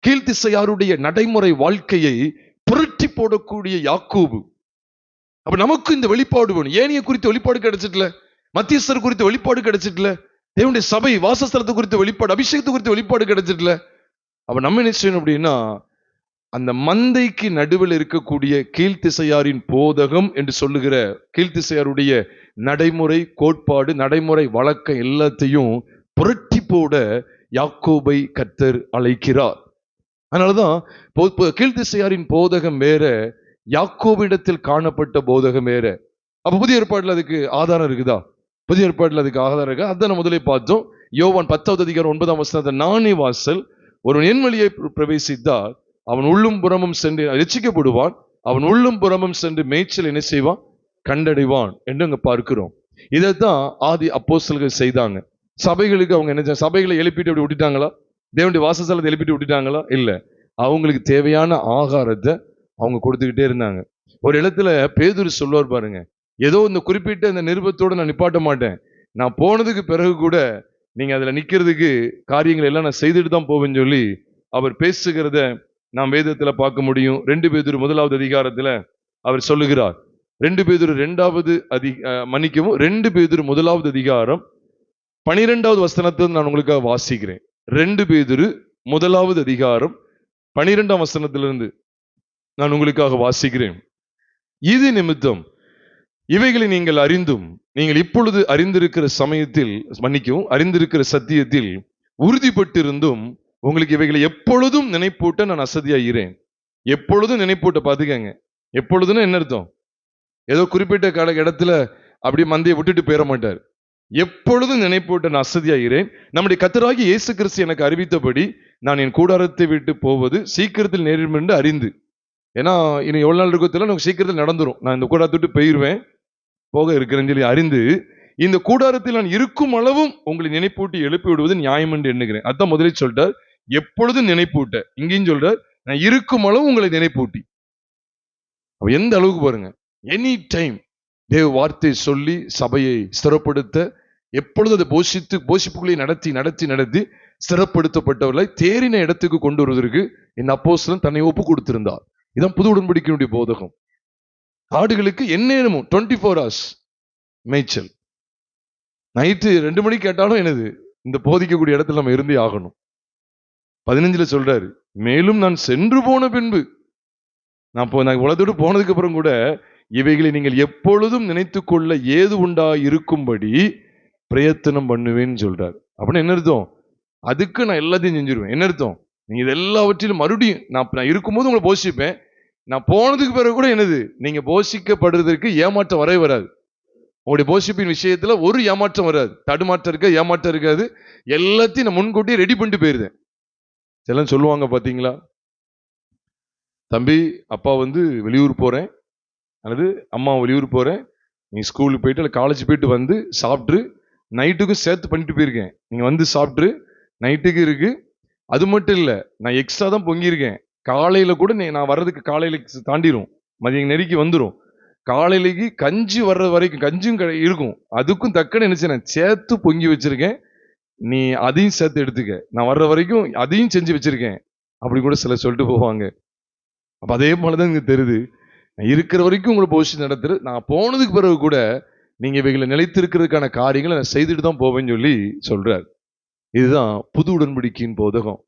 கீழ்த்திசையாருடைய நடைமுறை வாழ்க்கையை புரட்டி போடக்கூடிய யாக்கோபு. அப்ப நமக்கு இந்த வெளிப்பாடு வேணும். ஏனிய குறித்த வெளிப்பாடு கிடைச்சிட்டல, மத்தியஸ்தர் குறித்த வெளிப்பாடு கிடைச்சிட்டல, தேவனுடைய சபை வாசஸ்தலத்தை குறித்த வெளிப்பாடு, அபிஷேகத்தை குறித்த வெளிப்பாடு கிடைச்சிட்டல. அப்ப நம்ம என்ன செய்யணும் அப்படின்னா, அந்த மந்தைக்கு நடுவில் இருக்கக்கூடிய கீழ்த்திசையாரின் போதகம் என்று சொல்லுகிற கீழ்த்திசையாருடைய நடைமுறை கோட்பாடு, நடைமுறை வழக்கம் எல்லாத்தையும் புரட்டி போட யாக்கோபை கர்த்தர் அழைக்கிறார். அதனாலதான் கீழ்த்திசையாரின் போதகம் வேற, யாக்கோபிடத்தில் காணப்பட்ட போதகம் வேற. அப்ப புதிய ஏற்பாடுல அதுக்கு ஆதாரம் இருக்குதா? புதிய ஏற்பாடுல அதுக்கு ஆதாரம் இருக்கு. அதான் முதலே பார்த்தோம். யோவான் 10வது அதிகாரம் 9ஆம் வசனத்தை, நானே வாசல், ஒரு என் வழியை பிரவேசித்தால் அவன் உள்ளும் புறமும் சென்று ரட்சிக்கப்படுவான், அவன் உள்ளும் புறமும் சென்று மேய்ச்சல் என்ன செய்வான், கண்டடைவான் என்று அங்க பார்க்கிறோம். இதைத்தான் ஆதி அப்போஸ்தலர்கள் செய்தாங்க. சபைகளுக்கு அவங்க என்ன, சபைகளை எழுப்பிட்டு அப்படி விட்டுட்டாங்களா? தேவனுடைய வாசஸ்தலத்தை எழுப்பிட்டு விட்டுட்டாங்களா? இல்ல, அவங்களுக்கு தேவையான ஆகாரத்தை அவங்க கொடுத்துக்கிட்டே இருந்தாங்க. ஒரு இடத்துல பேதுரு சொல்வார் பாருங்க, ஏதோ இந்த குறிப்பிட்ட இந்த நிருபத்தோட நான் நிப்பாட்ட மாட்டேன், நான் போனதுக்கு பிறகு கூட நீங்க அதுல நிக்கிறதுக்கு காரியங்கள் எல்லாம் நான் செய்துட்டு தான் போவேன்னு சொல்லி அவர் பேசுகிறத நாம் வேதத்துல பார்க்க முடியும். 2 பேதுரு 1வது அதிகாரத்துல அவர் சொல்லுகிறார். 2 பேதுரு 2வது 2 பேதுரு 1வது அதிகாரம் 12வது வசனத்தை நான் உங்களுக்காக வாசிக்கிறேன். 2 பேதுரு 1வது அதிகாரம் 12ஆம் வசனத்திலிருந்து நான் உங்களுக்காக வாசிக்கிறேன். இது நிமித்தம் இவைகளை நீங்கள் அறிந்தும், நீங்கள் இப்பொழுது அறிந்திருக்கிற சமயத்தில் அறிந்திருக்கிற சத்தியத்தில் உறுதிப்பட்டிருந்தும் உங்களுக்கு இவைகளை எப்பொழுதும் நினைப்பூட்ட நான் அசதியாகிறேன். எப்பொழுதும் நினைப்பூட்ட பாத்துக்கங்க. எப்பொழுதுன்னு என்ன அர்த்தம்? ஏதோ குறிப்பிட்ட இடத்துல அப்படி மந்தையை விட்டுட்டு போயிட மாட்டார். எப்பொழுதும் நினைப்பூட்ட நான் அசதியாகிறேன். நம்முடைய கர்த்தராகிய இயேசு கிறிஸ்து எனக்கு அறிவித்தபடி நான் என் கூடாரத்தை விட்டு போவது சீக்கிரத்தில் நேரிடும் என்று அறிந்து. ஏன்னா இன்னும் எவ்வளவு நாள் இருக்கத்துல நமக்கு சீக்கிரத்தில் நடந்துரும். நான் இந்த கூடாரத்தை விட்டு போயிருவேன், போக இருக்கிறேன்னு சொல்லி அறிந்து, இந்த கூடாரத்தில் நான் இருக்கும் அளவும் உங்களை நினைப்பூட்டி எழுப்பி விடுவது நியாயம் என்று எண்ணுகிறேன். அதான் முதலில் சொல்லிட்டார், எப்பொழுதும் நினைப்பூட்ட. இங்கேயும் சொல்றார், நான் இருக்கும் அளவு உங்களை நினைப்பூட்டி. எந்த அளவுக்கு பாருங்க, எனி டைம் தேவ வார்த்தை சொல்லி சபையை ஸ்திரப்படுத்த, எப்பொழுது அதை போஷிப்புகளை நடத்தி நடத்தி நடத்தி சிறப்படுத்தப்பட்டவர்களை தேறின இடத்துக்கு கொண்டு வருவதற்கு என் அப்போஸ்தலன் தன்னை ஒப்பு கொடுத்திருந்தார். இதான் புது உடன்படிக்கையினுடைய போதகம். ஆடுகளுக்கு எந்நேரமும் 24 hours மேய்ச்சல். நைட்டு 2 மணிக்கு கேட்டாலும் என்னது, இந்த போதிக்கக்கூடிய இடத்துல நம்ம இருந்தே ஆகணும். 15 சொல்றாரு, மேலும் நான் சென்று போன பின்பு, நான் உலகத்தோடு போனதுக்கு அப்புறம் கூட இவைகளை நீங்கள் எப்பொழுதும் நினைத்து கொள்ள ஏது உண்டா இருக்கும்படி பிரயத்தனம் பண்ணுவேன்னு சொல்றாரு. அப்படின்னு என்ன அர்த்தம்? அதுக்கு நான் எல்லாத்தையும் செஞ்சிருவேன். என்ன அர்த்தம்? நீங்க இது எல்லாவற்றிலும் மறுபடியும் நான் இருக்கும்போது உங்களை போஷிப்பேன். நான் போனதுக்கு பிறகு கூட என்னது, நீங்க போஷிக்கப்படுறதுக்கு ஏமாற்றம் வரவே வராது. உங்களுடைய போஷிப்பின் விஷயத்துல ஒரு ஏமாற்றம் வராது. தடுமாற்றம் இருக்காது, ஏமாற்றம் இருக்காது. எல்லாத்தையும் நான் முன்கூட்டியே ரெடி பண்ணிட்டு போயிருந்தேன். எல்லாம் சொல்லுவாங்க பாத்தீங்களா, தம்பி அப்பா வெளியூர் போறேன் அல்லது அம்மா வெளியூர் போறேன், நீ ஸ்கூலுக்கு போயிட்டு இல்லை காலேஜ் போயிட்டு வந்து சாப்பிட்டு நைட்டுக்கும் சேர்த்து பண்ணிட்டு போயிருக்கேன். நீங்க சாப்பிட்டு நைட்டுக்கு இருக்கு. அது மட்டும் இல்லை, நான் எக்ஸ்ட்ரா தான் பொங்கியிருக்கேன். காலையில கூட நான் வர்றதுக்கு காலையில தாண்டிடும், மதியம் நெருக்கி வந்துடும். காலையிலேக்கு கஞ்சி வர்ற வரைக்கும் கஞ்சும் இருக்கும். அதுக்கும் தக்கன்னு நினைச்சேன் சேர்த்து பொங்கி வச்சிருக்கேன், நீ அதையும் சேர்த்து எடுத்துக்க, நான் வர்ற வரைக்கும் அதையும் செஞ்சு வச்சிருக்கேன் அப்படி கூட சில சொல்லிட்டு போவாங்க. அப்ப அதே போலதான் இங்க தெரியுது, நான் இருக்கிற வரைக்கும் உங்களை போஷி நடத்துரு, நான் போனதுக்கு பிறகு கூட நீங்க இவைகளை நிலைத்திருக்கிறதுக்கான காரியங்களை நான் செய்துட்டு தான் போவேன்னு சொல்லி சொல்றாரு. இதுதான் புது உடன்படிக்கையின் போதகம்.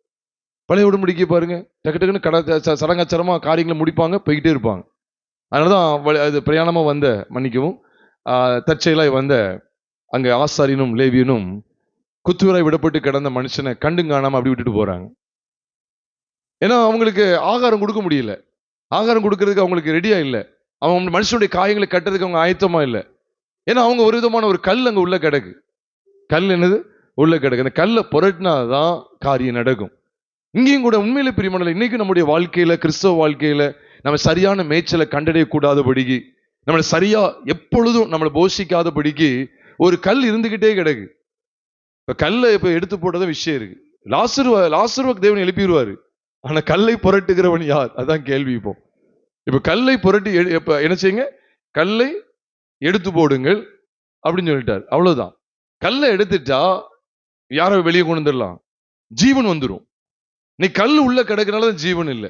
பழைய உடன்படிக்கை பாருங்க, டக்கு டக்குன்னு சடங்காச்சாரமா காரியங்களை முடிப்பாங்க, போய்கிட்டே இருப்பாங்க. அதனாலதான் அது பிரயாணமா வந்த மன்னிக்கவும் தற்செயலாய் வந்த அங்க ஆசாரியனும் லேவியனும் குத்துவராய் விடப்பட்டு கிடந்த மனுஷனை கண்டும் காணாம அப்படி விட்டுட்டு போறாங்க. ஏன்னா அவங்களுக்கு ஆகாரம் கொடுக்க முடியல, ஆகாரம் கொடுக்கறதுக்கு அவங்களுக்கு ரெடியா இல்லை, அவங்க மனுஷனுடைய காயங்களை கட்டுறதுக்கு அவங்க ஆயத்தமா இல்லை. ஏன்னா அவங்க ஒரு விதமான ஒரு கல் அங்க உள்ள கிடக்கு. கல் என்னது உள்ள கிடக்கு, அந்த கல்லை புரட்டினாதான் காரியம் நடக்கும். இங்கேயும் கூட உண்மையில பிரியமானவர்களே, இன்னைக்கு நம்முடைய வாழ்க்கையில, கிறிஸ்தவ வாழ்க்கையில நம்ம சரியான மேய்ச்சலை கண்டடையக்கூடாதபடிக்கு, நம்மளை சரியா எப்பொழுதும் நம்மளை போஷிக்காதபடிக்கு ஒரு கல் இருந்துகிட்டே கிடக்கு. இப்ப கல்லை இப்ப எடுத்து போட்டத விஷயம் இருக்கு. லாசருவுக்கு தேவன் எழுப்பிடுவாரு, ஆனா கல்லை புரட்டுகிறவன் யார், அதான் கேள்வி. இப்ப கல்லை புரட்டி என்ன செய்யுங்க, கல்லை எடுத்து போடுங்கள் அப்படின்னு சொல்லிட்டார். அவ்வளவுதான். கல்லை எடுத்துட்டா யாரை வெளியே கொண்டு வந்துடலாம், ஜீவன் வந்துடும். நீ கல் உள்ள கிடக்குறனாலதான் ஜீவன் இல்லை.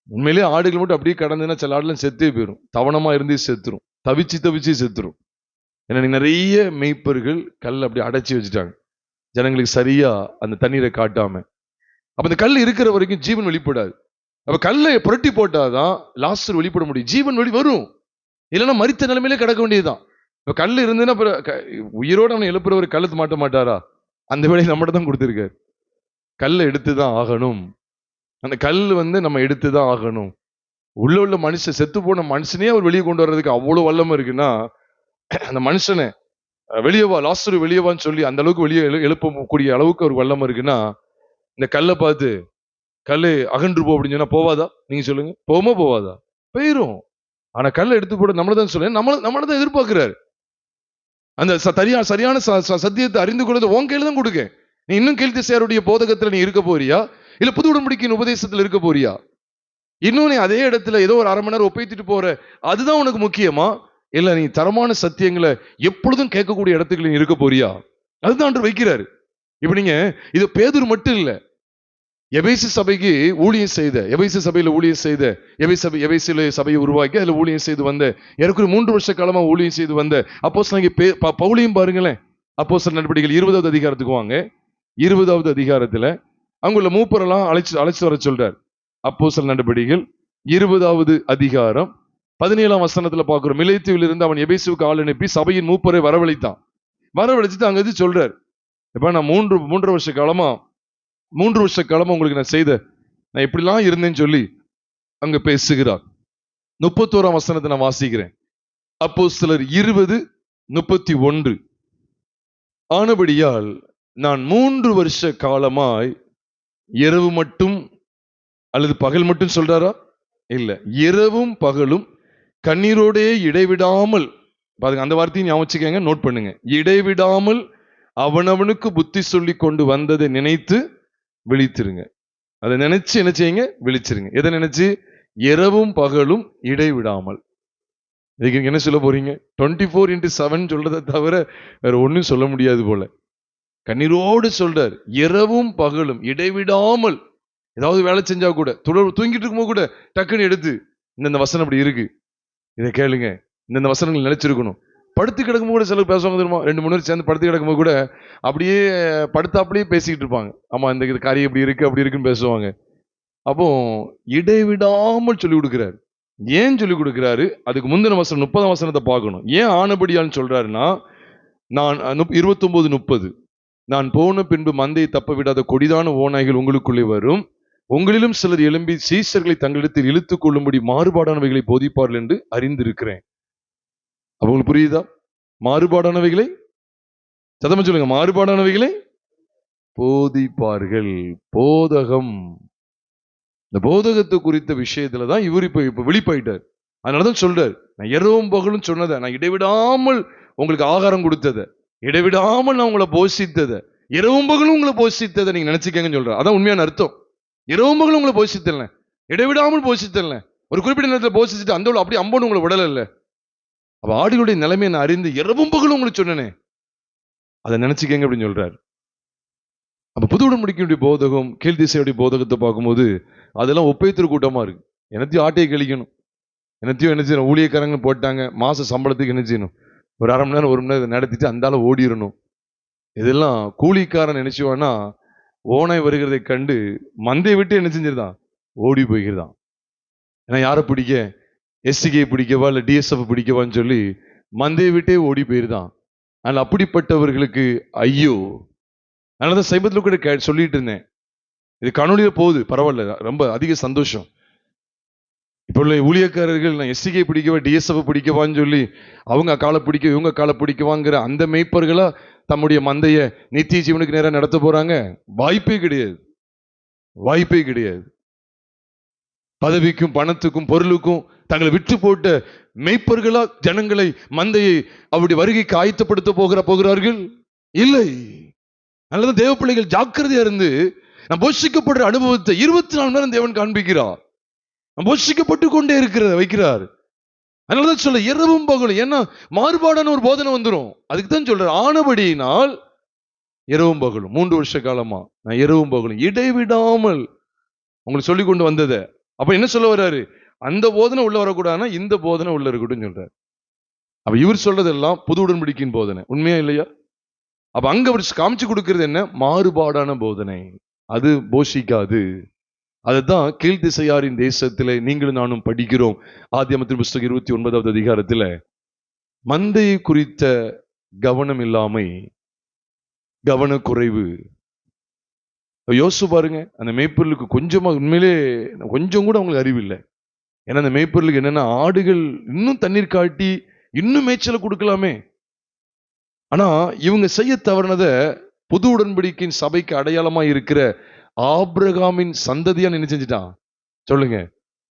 உண்மையிலேயே ஆடுகள் மட்டும் அப்படியே கடந்துன்னா சில ஆடுலாம் செத்தே போயிடும், தவணமா இருந்து செத்துரும், தவிச்சு செத்துரும். ஏன்னா நிறைய மெய்ப்பர்கள் கல் அப்படி அடைச்சி வச்சுட்டாங்க, ஜனங்களுக்கு சரியா அந்த தண்ணீரை காட்டாம. அப்ப இந்த கல் இருக்கிற வரைக்கும் ஜீவன் வெளிப்படாது. அப்ப கல்லை புரட்டி போட்டாதான் லாசர் வெளிப்பட முடியும், ஜீவன் வெளி வரும். இல்லைன்னா மரித்த நிலைமையிலே கிடக்க வேண்டியதுதான். இப்ப கல் இருந்துன்னா உயிரோட அவனை எழுப்புறவர் கல்லுத்து மாட்ட மாட்டாரா? அந்த வேலையை நம்மகிட்ட தான் கொடுத்திருக்காரு. கல்லை எடுத்துதான் ஆகணும். அந்த கல் நம்ம எடுத்துதான் ஆகணும். உள்ள மனுஷன், செத்து போன மனுஷனே அவர் வெளியே கொண்டு வர்றதுக்கு அவ்வளவு வல்லமை இருக்குன்னா, அந்த மனுஷனை வெளியவா, லாசரு வெளியவான்னு சொல்லி அந்த அளவுக்கு வெளியே எழுப்பக்கூடிய அளவுக்கு ஒரு வல்லமை இருக்குன்னா, இந்த கல்லை பார்த்து கல்லு அகன்று போ அப்படின்னு சொன்னா போவாதா? நீங்க சொல்லுங்க, போகுமா போவாதா? போயிரும். ஆனா கல்லை எடுத்து போட நம்மளதான் சொல்ல, நம்மளதான் எதிர்பார்க்கிறாரு. அந்த சரியான சத்தியத்தை அறிந்து கொள்வது உன் கையில தான் கொடுக்க. நீ இன்னும் கீழ்த்திசையாருடைய போதகத்துல நீ இருக்க போறியா, இல்ல புது உடன்படிக்கையின் உபதேசத்துல இருக்க போறியா? இன்னும் நீ அதே இடத்துல ஏதோ ஒரு 1/2 மணி நேரம் ஒப்பைத்திட்டு போற, அதுதான் உனக்கு முக்கியமா? இல்ல நீ தரமான சத்தியங்களை எப்பொழுதும் கேட்கக்கூடிய இடத்துக்கு நீ இருக்க போறியா? அதுதான் அன்று வைக்கிறாரு. இப்ப நீங்க இது பேதுரு மட்டும் இல்ல, எபேசு சபைக்கு ஊழியம் செய்த, எபேசு சபையில ஊழியம் செய்த, எபேசில சபையை உருவாக்கி அதுல ஊழியம் செய்து வந்த, எனக்கு 3 வருஷ காலமா ஊழியம் செய்து வந்த அப்போஸ்தலனாகிய பவுலையும் பாருங்களேன். அப்போஸ்தலர் நடவடிக்கைகள் 20வது அதிகாரத்துக்கு வாங்க. 20வது அதிகாரத்துல அங்குள்ள மூப்பரெல்லாம் அழைச்சு வர சொல்றார். அப்போஸ்தலர் நடவடிக்கைகள் 20வது அதிகாரம் 17ஆம் வசனத்துல பாக்குறோம். மிலேத்துவில் இருந்து அவன் எபேசுவுக்கு ஆள் அனுப்பி சபையின் மூப்பரை வரவழைத்தான். வரவழைச்சிட்டு அங்க சொல்றார், இப்ப நான் 3 வருஷ காலமா உங்களுக்கு நான் எப்படிலாம் இருந்தேன்னு சொல்லி அங்க பேசுகிறார். 31ஆம் வசனத்தை நான் வாசிக்கிறேன். அப்போஸ்தலர் 20:31. ஆனபடியால் நான் 3 வருஷ காலமாய் இரவு மட்டும் அல்லது பகல் மட்டும் சொல்றாரா? இல்ல, இரவும் பகலும் கண்ணீரோடே இடைவிடாமல், பாருங்க அந்த வார்த்தையை ஞாபகம் வச்சுக்கங்க, நோட் பண்ணுங்க. இடைவிடாமல் அவனவனுக்கு புத்தி சொல்லி கொண்டு வந்ததை நினைத்து விழித்திருங்க. அதை நினைச்சு என்ன செய்யுங்க, விழிச்சிருங்க. எதை நினைச்சு? இரவும் பகலும் இடைவிடாமல். இதுக்கு என்ன சொல்ல போறீங்க? 24x7 சொல்றதை தவிர வேற ஒன்னும் சொல்ல முடியாது போல. கண்ணீரோடு சொல்றார். இரவும் பகலும் இடைவிடாமல் ஏதாவது வேலை செஞ்சா கூட, தூங்கிட்டு இருக்கும்போது கூட டக்குன்னு எடுத்து இந்த வசனம் அப்படி இருக்கு, இதை கேளுங்க, இந்த வசனங்கள் நினைச்சிருக்கணும். படுத்து கிடக்கும்போது கூட சிலர் பேசுவாங்க தெரியுமா, 2-3 பேர் சேர்ந்து படுத்து கிடக்கும்போது கூட அப்படியே படுத்தாப்படியே பேசிக்கிட்டு இருப்பாங்க. ஆமா, இந்த காரியம் இப்படி இருக்கு அப்படி இருக்குன்னு பேசுவாங்க. அப்போ இடைவிடாமல் சொல்லி கொடுக்கிறாரு. ஏன் சொல்லி கொடுக்கிறாரு? அதுக்கு முந்தின வசனம் 30ஆம் வசனத்தை பார்க்கணும். ஏன் ஆனபடியான்னு சொல்றாருன்னா, நான் 29:30, நான் போன பின்பு மந்தையை தப்ப விடாத கொடிதான ஓநாய்கள் உங்களுக்குள்ளே வரும், உங்களிலும் சிலர் எழும்பி சீசர்களை தங்களிடத்தில் இழுத்துக் கொள்ளும்படி மாறுபாடானவைகளை போதிப்பார்கள் என்று அறிந்திருக்கிறேன். அப்ப உங்களுக்கு புரியுதா? மாறுபாடானவைகளை, சத்தமா சொல்லுங்க, மாறுபாடானவைகளை போதிப்பார்கள். போதகம், இந்த போதகத்தை குறித்த விஷயத்துலதான் இவர் இப்ப வெளிப்பாயிட்டார். அதனாலதான் சொல்றார், நான் இரவும் பகலும் சொன்னதை, நான் இடைவிடாமல் உங்களுக்கு ஆகாரம் கொடுத்ததை, இடைவிடாமல் நான் உங்களை போஷித்ததை, இரவும் பகலும் உங்களை போஷித்ததை நீங்க நினைச்சுக்கங்கன்னு சொல்ற. அதான் உண்மையான அர்த்தம். இரவும் பகலும் உங்களை போஷித்தல, இடைவிடாமல் போஷித்தல, ஒரு குறிப்பிட்ட நேரத்தில் போஷிச்சுட்டு அந்த அப்படி அம்போன்னு உங்களை விடல இல்ல. அப்ப ஆடுகளுடைய நிலைமையை நான் அறிந்து இரவும் பகலும் உங்களுக்கு சொன்னேனே, அதை நினைச்சுக்கங்க அப்படின்னு சொல்றாரு. அப்ப புது உடன்படிக்கையுடைய போதகம், கீழ் திசையுடைய போதகத்தை பார்க்கும்போது அதெல்லாம் ஒப்பேத்திர கூட்டமா இருக்கு. என்னத்தையும் ஆட்டையை கழிக்கணும், என்னத்தையும் என்ன செய்யணும், ஊழியக்காரங்க போட்டாங்க, மாச சம்பளத்துக்கு என்ன செய்யணும், ஒரு 1/2 மணி நேரம் 1 மணி நேரம் நடத்திட்டு அந்தால ஓடிடணும். இதெல்லாம் கூலிக்காரன் நினைச்சுவானா, ஓனாய் வருகிறதை கண்டு மந்தையை விட்டு என்ன செஞ்சிருந்தான், ஓடி போய்கிறதான். ஏன்னா யாரை பிடிக்க, எஸ்சிகே பிடிக்கவா இல்ல டிஎஸ்எஃப் பிடிக்கவான்னு சொல்லி மந்தையை விட்டே ஓடி போயிருந்தான். ஆனால் அப்படிப்பட்டவர்களுக்கு ஐயோ. அதனாலதான் சைபத்துல கூட சொல்லிட்டு இருந்தேன், இது காணொலியில போகுது, பரவாயில்ல, ரொம்ப அதிக சந்தோஷம். இப்போ உள்ள ஊழியக்காரர்கள் நான் எஸ்சிகே பிடிக்கவா டிஎஸ்எஃப் பிடிக்கவான்னு சொல்லி அவங்க காலை பிடிக்க இவங்க காலை பிடிக்கவாங்கிற அந்த மேய்ப்பர்களா தம்முடைய மந்தைய நித்திய ஜீவனுக்கு நேரம் நடத்த போறாங்க? வாய்ப்பே கிடையாது, வாய்ப்பே கிடையாது. பதவிக்கும் பணத்துக்கும் பொருளுக்கும் தங்களை விற்று போட்ட மேய்ப்பர்களா ஜனங்களை, மந்தையை அவருடைய வருகைக்கு ஆயத்தப்படுத்த போகிறார்கள்? இல்லை. அதனாலதான் தேவ பிள்ளைகள் ஜாக்கிரதையா இருந்து நாம் போஷிக்கப்படுற அனுபவத்தை 24 மணி நேரம் தேவன் காண்பிக்கிறார். நாம் போஷிக்கப்பட்டு கொண்டே வைக்கிறார். அதனாலதான் சொல்ல இரவும் பகலும், ஏன்னா மாறுபாடான ஒரு போதனை வந்துடும். அதுக்கு தான் சொல்ற, ஆனபடியினால் இரவும் பகலும் 3 வருஷ காலமா நான் இரவும் பகலும் இடைவிடாமல் உங்களுக்கு சொல்லி கொண்டு வந்ததை. அப்ப என்ன சொல்ல வர்றாரு? அந்த போதனை உள்ள வரக்கூடாதுன்னா இந்த போதனை உள்ள இருக்கட்டும் சொல்றாரு. அப்ப இவர் சொல்றதெல்லாம் புது உடன்படிக்கையின் போதனை, உண்மையா இல்லையா? அப்ப அங்க அவர் காமிச்சு கொடுக்கிறது என்ன? மாறுபாடான போதனை, அது போஷிக்காது. அதுதான் கீழ்த்திசையாரின் தேசத்திலே நீங்களும் நானும் படிக்கிறோம். ஆதியாகமத்தின் புஸ்தகம் 29வது அதிகாரத்துல மந்தையை குறித்த கவனம் இல்லாமை, கவனக்குறைவு. யோசிச்சு பாருங்க, அந்த மேய்ப்பர்களுக்கு கொஞ்சமா, உண்மையிலே கொஞ்சம் கூட அவங்களுக்கு அறிவு இல்லை. ஏன்னா அந்த மேய்ப்பர்களுக்கு என்னன்னா, ஆடுகள் இன்னும் தண்ணீர் காட்டி இன்னும் மேய்ச்சலை கொடுக்கலாமே. ஆனா இவங்க செய்ய தவறினத புது உடன்படிக்கையின் சபைக்கு அடையாளமா இருக்கிற ஆபிரகாமின் சந்ததியான் என்ன செஞ்சிட்டான் சொல்லுங்க?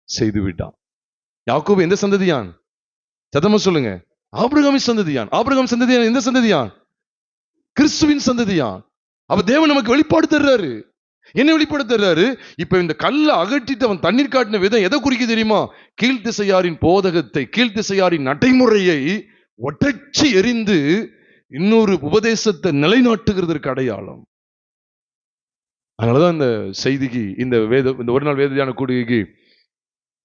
செய்து விட்டான். யாக்கோபு எந்த சந்ததியான்? சத்தமா சொல்லுங்க. ஆபிரகாமின் சந்ததியான். ஆபிரகாம் சந்ததியான் எந்த சந்ததியான்? கிறிஸ்துவின் சந்ததியான். அப்ப தேவன் நமக்கு வெளிப்பாடு தர்றாரு. என்ன வெளிப்பாடு தர்றாரு? இப்ப இந்த கல்லை அகற்றிட்டு அவன் தண்ணீர் காட்டின விதம் எதை குறிக்க தெரியுமா? கீழ்த்திசையாரின் போதகத்தை, கீழ்த்திசையாரின் நடைமுறையை ஒட்டச்சி எரிந்து இன்னொரு உபதேசத்தை நிலைநாட்டுகிறதற்கு அடையாளம். அதனாலதான் இந்த செய்திக்கு, இந்த ஒரு நாள் வேத தியான கூடுகைக்கு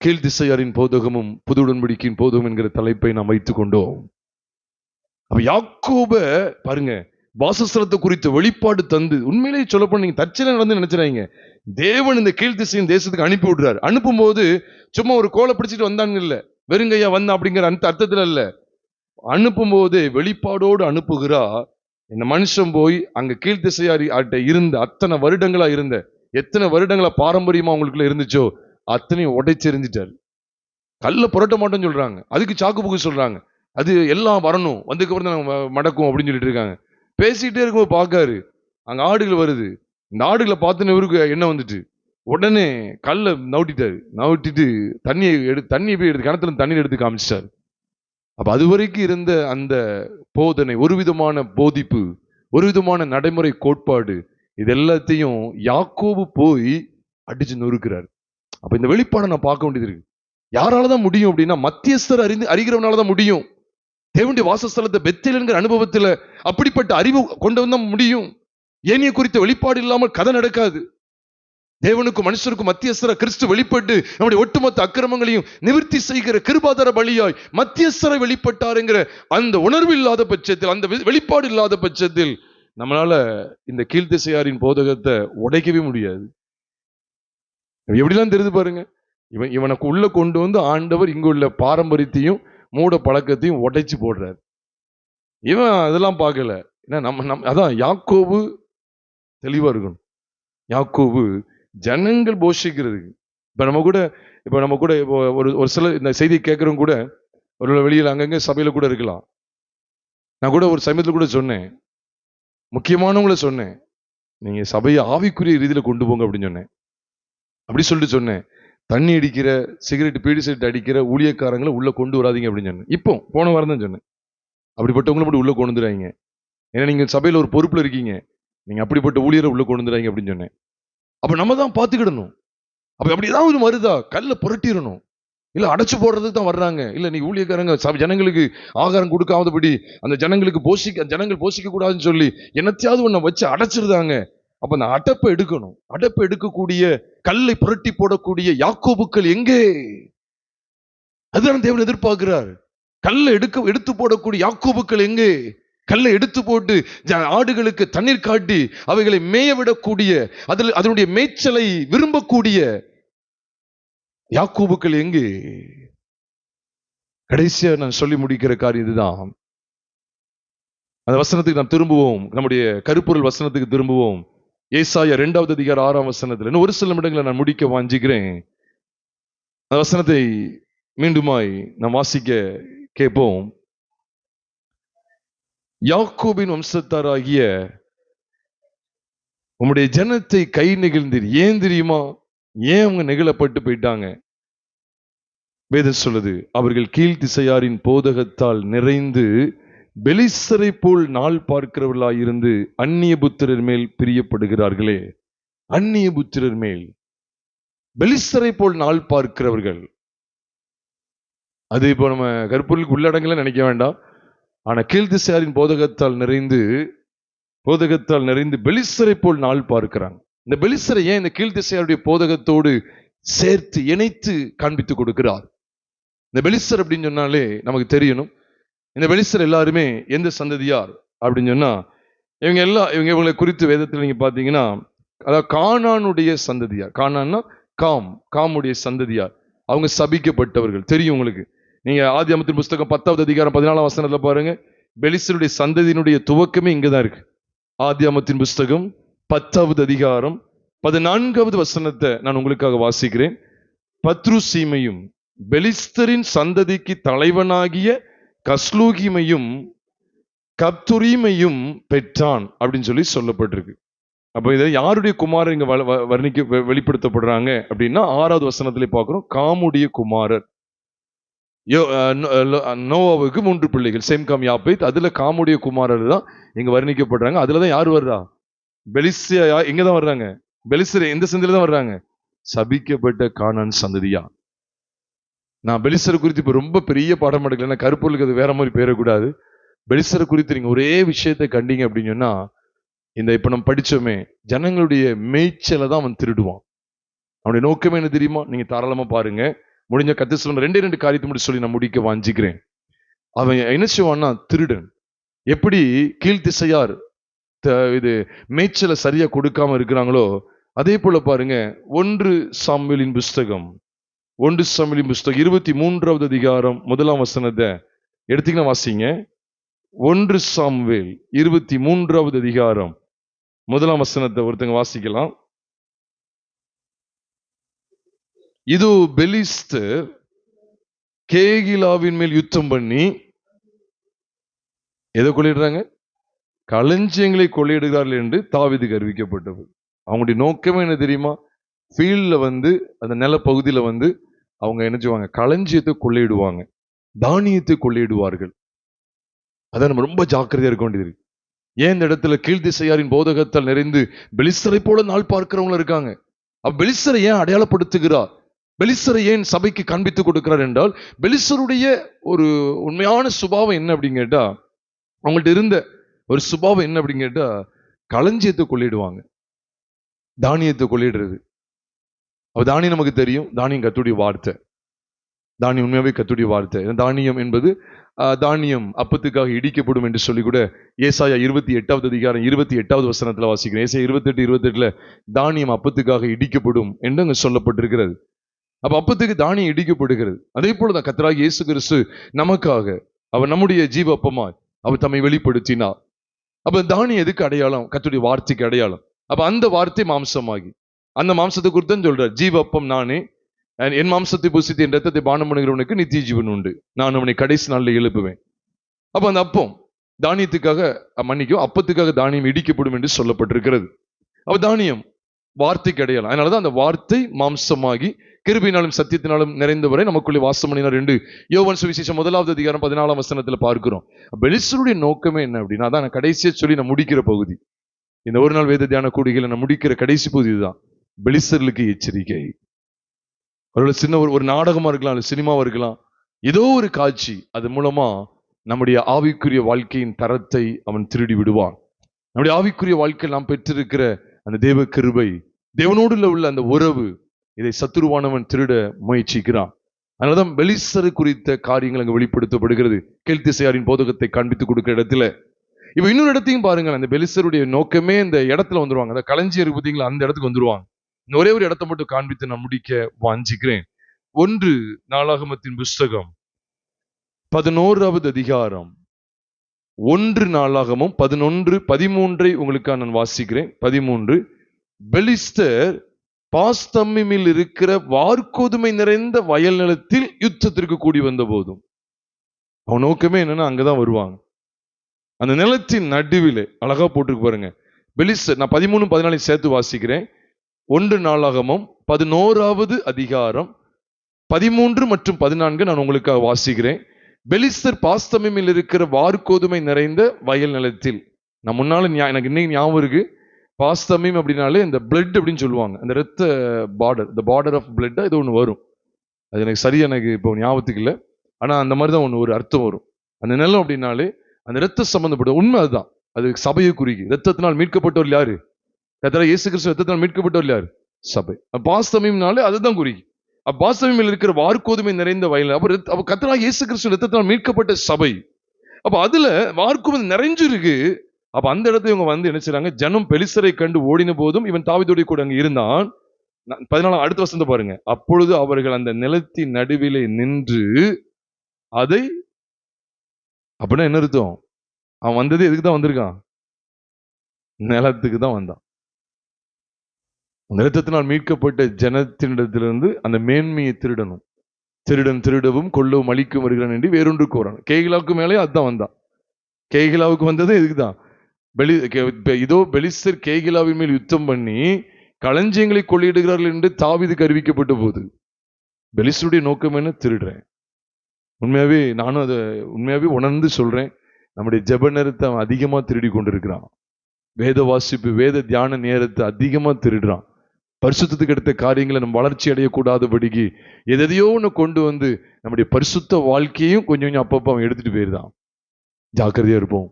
கீழ்த்திசையாரின் போதகமும் புது உடன்படிக்கையின் போதகம் என்கிற தலைப்பை நாம் வைத்துக் கொண்டோம். அப்ப யாக்கோப பாருங்க, வாசஸ்தலத்தை குறித்த வெளிப்பாடு தந்து, உண்மையிலேயே சொல்லப்போனா நீங்க தற்செயலா நடந்து நினைச்சுறாங்க, தேவன் இந்த கீழ்த்திசையின் தேசத்துக்கு அனுப்பி விடுறாரு. அனுப்பும் போது சும்மா ஒரு கோலை பிடிச்சிட்டு வந்தாங்க இல்ல, வெறுங்கையா வந்தா அப்படிங்கிற அந்த அர்த்தத்துல இல்ல. அனுப்பும் போது வெளிப்பாடோடு அனுப்புகிறா. இந்த மனுஷன் போய் அங்க கீழ்த்திசையாரி ஆட்ட இருந்த அத்தனை வருடங்களா இருந்த, எத்தனை வருடங்களா பாரம்பரியமா அவங்களுக்குள்ள இருந்துச்சோ அத்தனையும் உடைச்செறிஞ்சிட்டாரு. கல்ல புரட்ட மாட்டோம்னு சொல்றாங்க, அதுக்கு சாக்கு புக்கு சொல்றாங்க, அது எல்லாம் வரணும், வந்துக்கு அப்புறம் மடக்கும் அப்படின்னு சொல்லிட்டு இருக்காங்க. பேசிட்டே இருக்கும்போது பார்க்காரு, அங்க ஆடுகள் வருது. இந்த ஆடுகளை பார்த்துன்னு இவருக்கு என்ன வந்துட்டு, உடனே கல்லை நவுட்டிட்டாரு. நவுட்டிட்டு தண்ணியை போய் எடுத்து கிணத்துல தண்ணீர் எடுத்து காமிச்சிட்டாரு. அப்ப அது வரைக்கும் இருந்த அந்த போதனை, ஒரு விதமான போதிப்பு, ஒரு விதமான நடைமுறை கோட்பாடு, இது எல்லாத்தையும் யாக்கோபு போய் அடிச்சு நொறுக்கிறார். அப்ப இந்த வெளிப்பாடை நான் பார்க்க வேண்டியது இருக்கு. யாராலதான் முடியும் அப்படின்னா, மத்தியஸ்தர் அறிகிறவனாலதான் முடியும். தேவனுடைய வாசஸ்தலத்தை பெத்தேல் என்கிற அனுபவத்துல அப்படிப்பட்ட அறிவு கொண்டு வந்தா முடியும். ஏனைய குறித்த வெளிப்பாடு இல்லாமல் கதை நடக்காது. தேவனுக்கும் மனுஷருக்கும் மத்தியஸ்தர கிறிஸ்து வெளிப்பட்டு நம்முடைய ஒட்டுமொத்த அக்கிரமங்களையும் நிவர்த்தி செய்கிற கிருபாதார பலியாய் மத்தியஸ்தரை வெளிப்பட்டாருங்கிற அந்த உணர்வு இல்லாத பட்சத்தில், அந்த வெளிப்பாடு இல்லாத பட்சத்தில் நம்மளால இந்த கீழ்த்திசையாரின் போதகத்தை உடைக்கவே முடியாது. எப்படிலாம் தெரியுது பாருங்க. இவனுக்கு உள்ள கொண்டு வந்து ஆண்டவர் இங்க உள்ள பாரம்பரியத்தையும் மூட பழக்கத்தையும் உடைச்சு போடுறார். இவன் அதெல்லாம் பார்க்கல. அதான் யாக்கோபு தெளிவா இருக்கணும். யாக்கோபு ஜனங்கள் போஷிக்கிறதுக்கு இப்ப நம்ம கூட ஒரு சில இந்த செய்தியை கேட்கறவங்க கூட ஒரு வெளியில் அங்கங்க சபையில கூட இருக்கலாம். நான் கூட ஒரு சமயத்தில் கூட சொன்னேன், முக்கியமானவங்கள சொன்னேன், நீங்க சபையை ஆவிக்குரிய ரீதியில கொண்டு போங்க அப்படின்னு சொன்னேன். அப்படி சொல்லிட்டு சொன்னேன், தண்ணி அடிக்கிற சிகரெட் பீடி சிகரெட் அடிக்கிற ஊழியக்காரங்களை உள்ள கொண்டு வராதிங்க அப்படின்னு சொன்னேன். இப்போ போன வாரம் தான் சொன்னேன், அப்படிப்பட்டவங்களை மட்டும் உள்ள கொண்டு வந்துறாங்க. ஏன்னா நீங்க சபையில ஒரு பொறுப்புல இருக்கீங்க, நீங்க அப்படிப்பட்ட ஊழியரை உள்ள கொண்டு வந்துறாங்க அப்படின்னு சொன்னேன். அப்ப நம்ம தான் பார்த்துக்கிடணும். அப்ப அப்படி ஏதாவது ஒரு வருதா கல்ல புரட்டிடணும். இல்ல அடைச்சு போடுறதுக்கு தான் வர்றாங்க. இல்ல நீ ஊழியக்காரங்க ஜனங்களுக்கு ஆகாரம் கொடுக்காதபடி அந்த ஜனங்கள் போஷிக்க கூடாதுன்னு சொல்லி என்னத்தையாவது ஒண்ண வச்சு அடைச்சிருந்தாங்க. அப்ப அந்த அடப்பை எடுக்கணும். அடப்பை எடுக்கக்கூடிய கல்லை புரட்டி போடக்கூடிய யாக்கோபுக்கள் எங்கே? அதுதான் தேவன் எதிர்பார்க்கிறார். கல்லை எடுத்து போடக்கூடிய யாக்கோபுக்கள் எங்கே? கல்லை எடுத்து போட்டு ஆடுகளுக்கு தண்ணீர் காட்டி அவைகளை மேய விடக்கூடிய, அதனுடைய மேய்ச்சலை விரும்பக்கூடிய யாக்கோபுக்கள் எங்கே? கடைசியா நான் சொல்லி முடிக்கிற காரியம் இதுதான். அந்த வசனத்துக்கு நாம் திரும்புவோம், நம்முடைய கருப்பொருள் வசனத்துக்கு திரும்புவோம். ஏசாயா 2வது அதிகாரம் 6ஆம் வசனத்துல இன்னும் ஒரு சில இடங்களை நான் முடிக்க வாஞ்சிக்கிறேன். அந்த வசனத்தை மீண்டுமாய் நாம் வாசிக்க கேட்போம். யாக்கோபின் வம்சத்தாராகிய உம்முடைய ஜனத்தை கை நெகிழ்ந்தீர். ஏன் தெரியுமா? ஏன் அவங்க நெகிழப்பட்டு போயிட்டாங்க? வேதம் சொல்லுது, அவர்கள் கீழ்த்திசையாரின் போதகத்தால் நிறைந்து பெலிஸ்தரை போல் நாள் பார்க்கிறவர்களாயிருந்து அந்நிய புத்திரர் மேல் பிரியப்படுகிறார்களே. அந்நிய புத்திரர் மேல், பெலிஸ்தரை போல் நாள் பார்க்கிறவர்கள். அது இப்போ நம்ம கற்பொருளுக்கு உள்ளடங்கல நினைக்க வேண்டாம். ஆனா கீழ்த்திசையாரின் போதகத்தால் நிறைந்து பெலிஸ்தரை போல் நாள் பார்க்கிறாங்க. இந்த பெலிஸ்தரை ஏன் இந்த கீழ்த்திசையாருடைய போதகத்தோடு சேர்த்து இணைத்து காண்பித்து கொடுக்கிறார்? இந்த பெலிஸ்தர் அப்படின்னு சொன்னாலே நமக்கு தெரியணும். இந்த பெலிஸ்தர் எல்லாருமே எந்த சந்ததியார் அப்படின்னு சொன்னா, இவங்களை குறித்து வேதத்தில் நீங்க பாத்தீங்கன்னா, அதாவது கானானுடைய சந்ததியார். கானான்னா காமுடைய சந்ததியார். அவங்க சபிக்கப்பட்டவர்கள். தெரியும் உங்களுக்கு. நீங்க ஆதியாகமத்தின் புஸ்தகம் 10வது அதிகாரம் 14ஆம் வசனத்துல பாருங்க, பெலிஸ்தருடைய சந்ததியினுடைய துவக்கமே இங்கதான் இருக்கு. ஆதியாகமத்தின் புஸ்தகம் 10வது அதிகாரம் 14வது வசனத்தை நான் உங்களுக்காக வாசிக்கிறேன். பத்ருசீமையும் பெலிஸ்தரின் சந்ததிக்கு தலைவனாகிய கஸ்லூகிமையும் கப்துரீமையும் பெற்றான் அப்படின்னு சொல்லி சொல்லப்பட்டிருக்கு. அப்ப இதை யாருடைய குமாரர் இங்க வெளிப்படுத்தப்படுறாங்க அப்படின்னா 6வது வசனத்திலே பார்க்கிறோம். காமுடைய குமாரர். நோவாவுக்கு 3 பிள்ளைகள், சேம் காம் யாப்பேத். அதுல காமுடைய குமாரர் தான் இங்க வர்ணிக்கப்படுறாங்க. அதுலதான் யார் வர்றா? பெலிஸ்தியா. எங்கதான் வர்றாங்க? பெலிஸ்தர் எந்த சந்ததியில தான் வர்றாங்க? சபிக்கப்பட்ட கானான் சந்ததியா. நான் பெலிஸ்தர் குறித்து இப்ப ரொம்ப பெரிய பாடம் எடுக்கல, கருப்பொருளுக்கு அது வேற மாதிரி பேரக்கூடாது. பெலிஸ்தர் குறித்து நீங்க ஒரே விஷயத்தை கண்டீங்க அப்படின்னு சொன்னா, இந்த இப்ப நம்ம படிச்சோமே, ஜனங்களுடைய மேய்ச்சலை தான் அவன் திருடுவான். அவனுடைய நோக்கமே என்ன தெரியுமா? நீங்க தாராளமா பாருங்க. முடிஞ்ச கத்து சொல்ல 2 காரியத்தை மட்டும் சொல்லி நான் முடிக்க வாஞ்சிக்கிறேன். அவன் என்ன செய்வான்னா, திருடன். எப்படி கீழ்த்திசையார் இது மேய்ச்சலை சரியா கொடுக்காம இருக்கிறாங்களோ, அதே போல பாருங்க 1 சாமுவேலின் புஸ்தகம் 23வது அதிகாரம் 1ஆம் வசனத்தை எடுத்தீங்கன்னா வாசிங்க. 1 சாமுவேல் 23வது அதிகாரம் 1ஆம் வசனத்தை ஒருத்தங்க வாசிக்கலாம். இது பெலிஸ்தர் கேகிலாவின் மேல் யுத்தம் பண்ணி எதை கொள்ளையிடுறாங்க? களஞ்சியங்களை கொள்ளையிடுகிறார்கள் என்று தாவீதுக்கு அறிவிக்கப்பட்டது. அவங்களுடைய நோக்கமே என்ன தெரியுமா? ஃபீல்ட்ல அந்த நிலப்பகுதியில அவங்க என்ன செய்வாங்க? களஞ்சியத்தை கொள்ளையிடுவாங்க, தானியத்தை கொள்ளையிடுவார்கள். அதை நம்ம ரொம்ப ஜாக்கிரதையா இருக்க வேண்டியது. ஏன் இந்த இடத்துல கீழ்த்திசையாரின் போதகத்தால் நிறைந்து பெலிஸ்தரை போல நாள் பார்க்கிறவங்க இருக்காங்க. அப்ப பெலிஸ்தரை ஏன் அடையாளப்படுத்துகிறார்? பெலிஸ்தரை ஏன் சபைக்கு காண்பித்து கொடுக்கிறார் என்றால், பெலிஸ்தருடைய ஒரு உண்மையான சுபாவம் என்ன அப்படின்னு கேட்டா, அவங்கள்ட்ட இருந்த ஒரு சுபாவம் என்ன அப்படின்னு கேட்டா, களஞ்சியத்தை கொள்ளிடுவாங்க, தானியத்தை கொள்ளிடுறது. அப்ப தானியம் நமக்கு தெரியும், தானியம் கர்த்தருடைய வார்த்தை. தானியம் உண்மையாவே கர்த்தருடைய வார்த்தை. தானியம் என்பது தானியம் அப்பத்துக்காக இடிக்கப்படும் என்று சொல்லி கூட ஏசாயா 28வது அதிகாரம் 28வது வசனத்துல வாசிக்கிறேன். ஏசாயா 28:28 தானியம் அப்பத்துக்காக இடிக்கப்படும் என்று அங்க சொல்லப்பட்டிருக்கிறது. அப்ப அப்பத்துக்கு தானியம் இடிக்கப்படுகிறது. அதே போலதான் கர்த்தராகிய இயேசு கிறிஸ்து நமக்காக அவர் நம்முடைய ஜீவ அப்பமாய் அவர் தம்மை வெளிப்படுத்தினார். அப்ப தானியம் எதுக்கு அடையாளம்? கர்த்தருடைய வார்த்தைக்கு அடையாளம். அப்ப அந்த வார்த்தை மாம்சமாகி, அந்த மாம்சத்தை குறித்து சொல்றார், ஜீவ அப்பம் நானே, என் மாம்சத்தை புசித்து என் ரத்தத்தை பானம் பண்ணுகிறவனுக்கு நித்திய ஜீவன் உண்டு, நான் அவனை கடைசி நாளில் எழுப்புவேன். அப்ப அந்த அப்பம் தானியத்துக்காக அப்பத்துக்காக தானியம் இடிக்கப்படும் என்று சொல்லப்பட்டிருக்கிறது. அப்ப தானியம் வார்த்தைக்கு அடையாளம். அதனாலதான் அந்த வார்த்தை மாம்சமாகி கிருபையினாலும் சத்தியத்தினாலும் நிறைந்தவரை நமக்குள்ளே வாசம் பண்ணினார் என்று யோவான் சுவிசேஷம் 1வது அதிகாரம் 14ஆம் வசனத்துல பார்க்கிறோம். பெலிஸ்தருடைய நோக்கமே என்ன அப்படின்னா, அதான் நான் கடைசியா சொல்லி நான் முடிக்கிற பகுதி, இந்த ஒரு நாள் வேத தியான கூடிகளை நான் முடிக்கிற கடைசி பகுதி இதுதான். பெலிஸ்தர்களுக்கு எச்சரிக்கை. அவர்கள் சின்ன ஒரு நாடகமா இருக்கலாம், அல்லது சினிமாவா இருக்கலாம், ஏதோ ஒரு காட்சி, அது மூலமா நம்முடைய ஆவிக்குரிய வாழ்க்கையின் தரத்தை அவன் திருடி விடுவான். நம்முடைய ஆவிக்குரிய வாழ்க்கையில் நாம் பெற்றிருக்கிற அந்த தேவ கிருபை, தேவனோடு உள்ள அந்த உறவு, இதை சத்துருவானவன் திருட முயற்சிக்கிறான். அதனாலதான் பெலிஸ்தர் குறித்த காரியங்கள் அங்கு வெளிப்படுத்தப்படுகிறது. கீழ்த்திசையாரின் போதகத்தை காண்பித்து கொடுக்கிற இடத்துல இப்ப இன்னொரு இடத்தையும் பாருங்க. அந்த பெலிஸ்தருடைய நோக்கமே இந்த இடத்துல வந்துருவாங்க, அந்த களஞ்சியர் பார்த்தீங்களா, அந்த இடத்துக்கு வந்துருவாங்க. ஒரே ஒரு இடத்தை மட்டும் காண்பித்து நான் முடிக்க வாஞ்சிக்கிறேன். 1 நாளாகமத்தின் புஸ்தகம் 11வது அதிகாரம், 1 நாளாகமும் 11:13 உங்களுக்காக நான் வாசிக்கிறேன். 13, பெலிஸ்தர் பாஸ்தம்மில் இருக்கிற வார்கோதுமை நிறைந்த வயல் நிலத்தில் யுத்தத்திற்கு கூடி வந்த போதும், அவன் நோக்கமே என்னன்னா அங்கதான் வருவாங்க. அந்த நிலத்தின் நடுவிலே அழகா போட்டுருக்கு பாருங்க, பெலிஸ்தர். நான் 13, 14 சேர்த்து வாசிக்கிறேன். 1 நாளாகமும் 11வது அதிகாரம் 13 மற்றும் 14 நான் உங்களுக்காக வாசிக்கிறேன். பெலிஸ்தர் பாஸ்தம்மில் இருக்கிற வார்கோதுமை நிறைந்த வயல் நிலத்தில். நான் முன்னால எனக்கு இன்னைக்கு ஞாபகம் இருக்கு, பாஸ்தமீம் அப்படின்னாலே இந்த பிளட் அப்படின்னு சொல்லுவாங்க, அந்த ரத்த பார்டர், இந்த பார்டர் ஆஃப் பிளட் இது ஒன்று வரும். அது எனக்கு சரியா எனக்கு இப்போ ஞாபகத்துக்கு இல்லை, ஆனா அந்த மாதிரி தான் ஒன்று ஒரு அர்த்தம் வரும். அந்த நிலம் அப்படின்னாலே அந்த ரத்த சம்பந்தப்பட்ட உண்மை அதுதான். அது சபையை குறிக்கி. ரத்தத்தினால் மீட்கப்பட்டவர் யாரு? கர்த்தராகிய இயேசு கிறிஸ்து ரத்தத்தினால் மீட்கப்பட்டவர் யாரு? சபை. பாஸ்தமீம்னாலே அதுதான் குறிக்கி. பாஸ்தமீமில் இருக்கிற வார்கோதுமை நிறைந்த வயல், அப்ப கர்த்தராகிய இயேசு கிறிஸ்து ரத்தத்தினால் மீட்கப்பட்ட சபை. அப்ப அதுல வார்கோதுமை நிறைஞ்சிருக்கு. அப்ப அந்த இடத்துல இவங்க வந்து என்ன செய்றாங்க, ஜனம் பெலிஸ்தரை கண்டு ஓடின போதும் இவன் தாவீதோடு கூட அங்க இருந்தான். 14 அடுத்த வசனத்தை பாருங்க. அப்பொழுது அவர்கள் அந்த நிலத்தின் நடுவிலே நின்று அதை, அப்படின்னா என்ன அர்த்தம்? அவன் வந்தது எதுக்கு தான் வந்திருக்கான்? நிலத்துக்கு தான் வந்தான். நிலத்தினால் மீட்கப்பட்ட ஜனத்தினிடத்திலிருந்து அந்த மேன்மையை திருடணும். திருடன் திருடவும் கொல்லவும் அழிக்கும் வருகிறான் என்று வேறொன்றுக்கு வரான். கேகிலாவுக்கு மேலே அதுதான் வந்தான். கேகிலாவுக்கு வந்தது எதுக்குதான்? இதோ பெலிஸ்தர் கேகிலாவின் மேல் யுத்தம் பண்ணி களஞ்சியங்களை கொள்ளையிடுகிறார்கள் என்று தாவீதுக்கு அறிவிக்கப்பட்ட போது, பெலிஸ்தருடைய நோக்கம் என்ன? திருடுறேன். உண்மையாவே நானும் அதை உண்மையாவே உணர்ந்து சொல்றேன். நம்முடைய ஜெப நேரத்தை அவன் அதிகமா திருடி கொண்டிருக்கிறான். வேத வாசிப்பு, வேத தியான நேரத்தை அதிகமா திருடுறான். பரிசுத்தத்துக்கு எடுத்த காரியங்களை நம்ம வளர்ச்சி அடையக்கூடாதபடிக்கு எதையோ ஒன்று கொண்டு வந்து நம்முடைய பரிசுத்த வாழ்க்கையும் கொஞ்சம் கொஞ்சம் அப்பப்போ அவன் எடுத்துட்டு போயிருந்தான். ஜாக்கிரதையா இருப்போம்.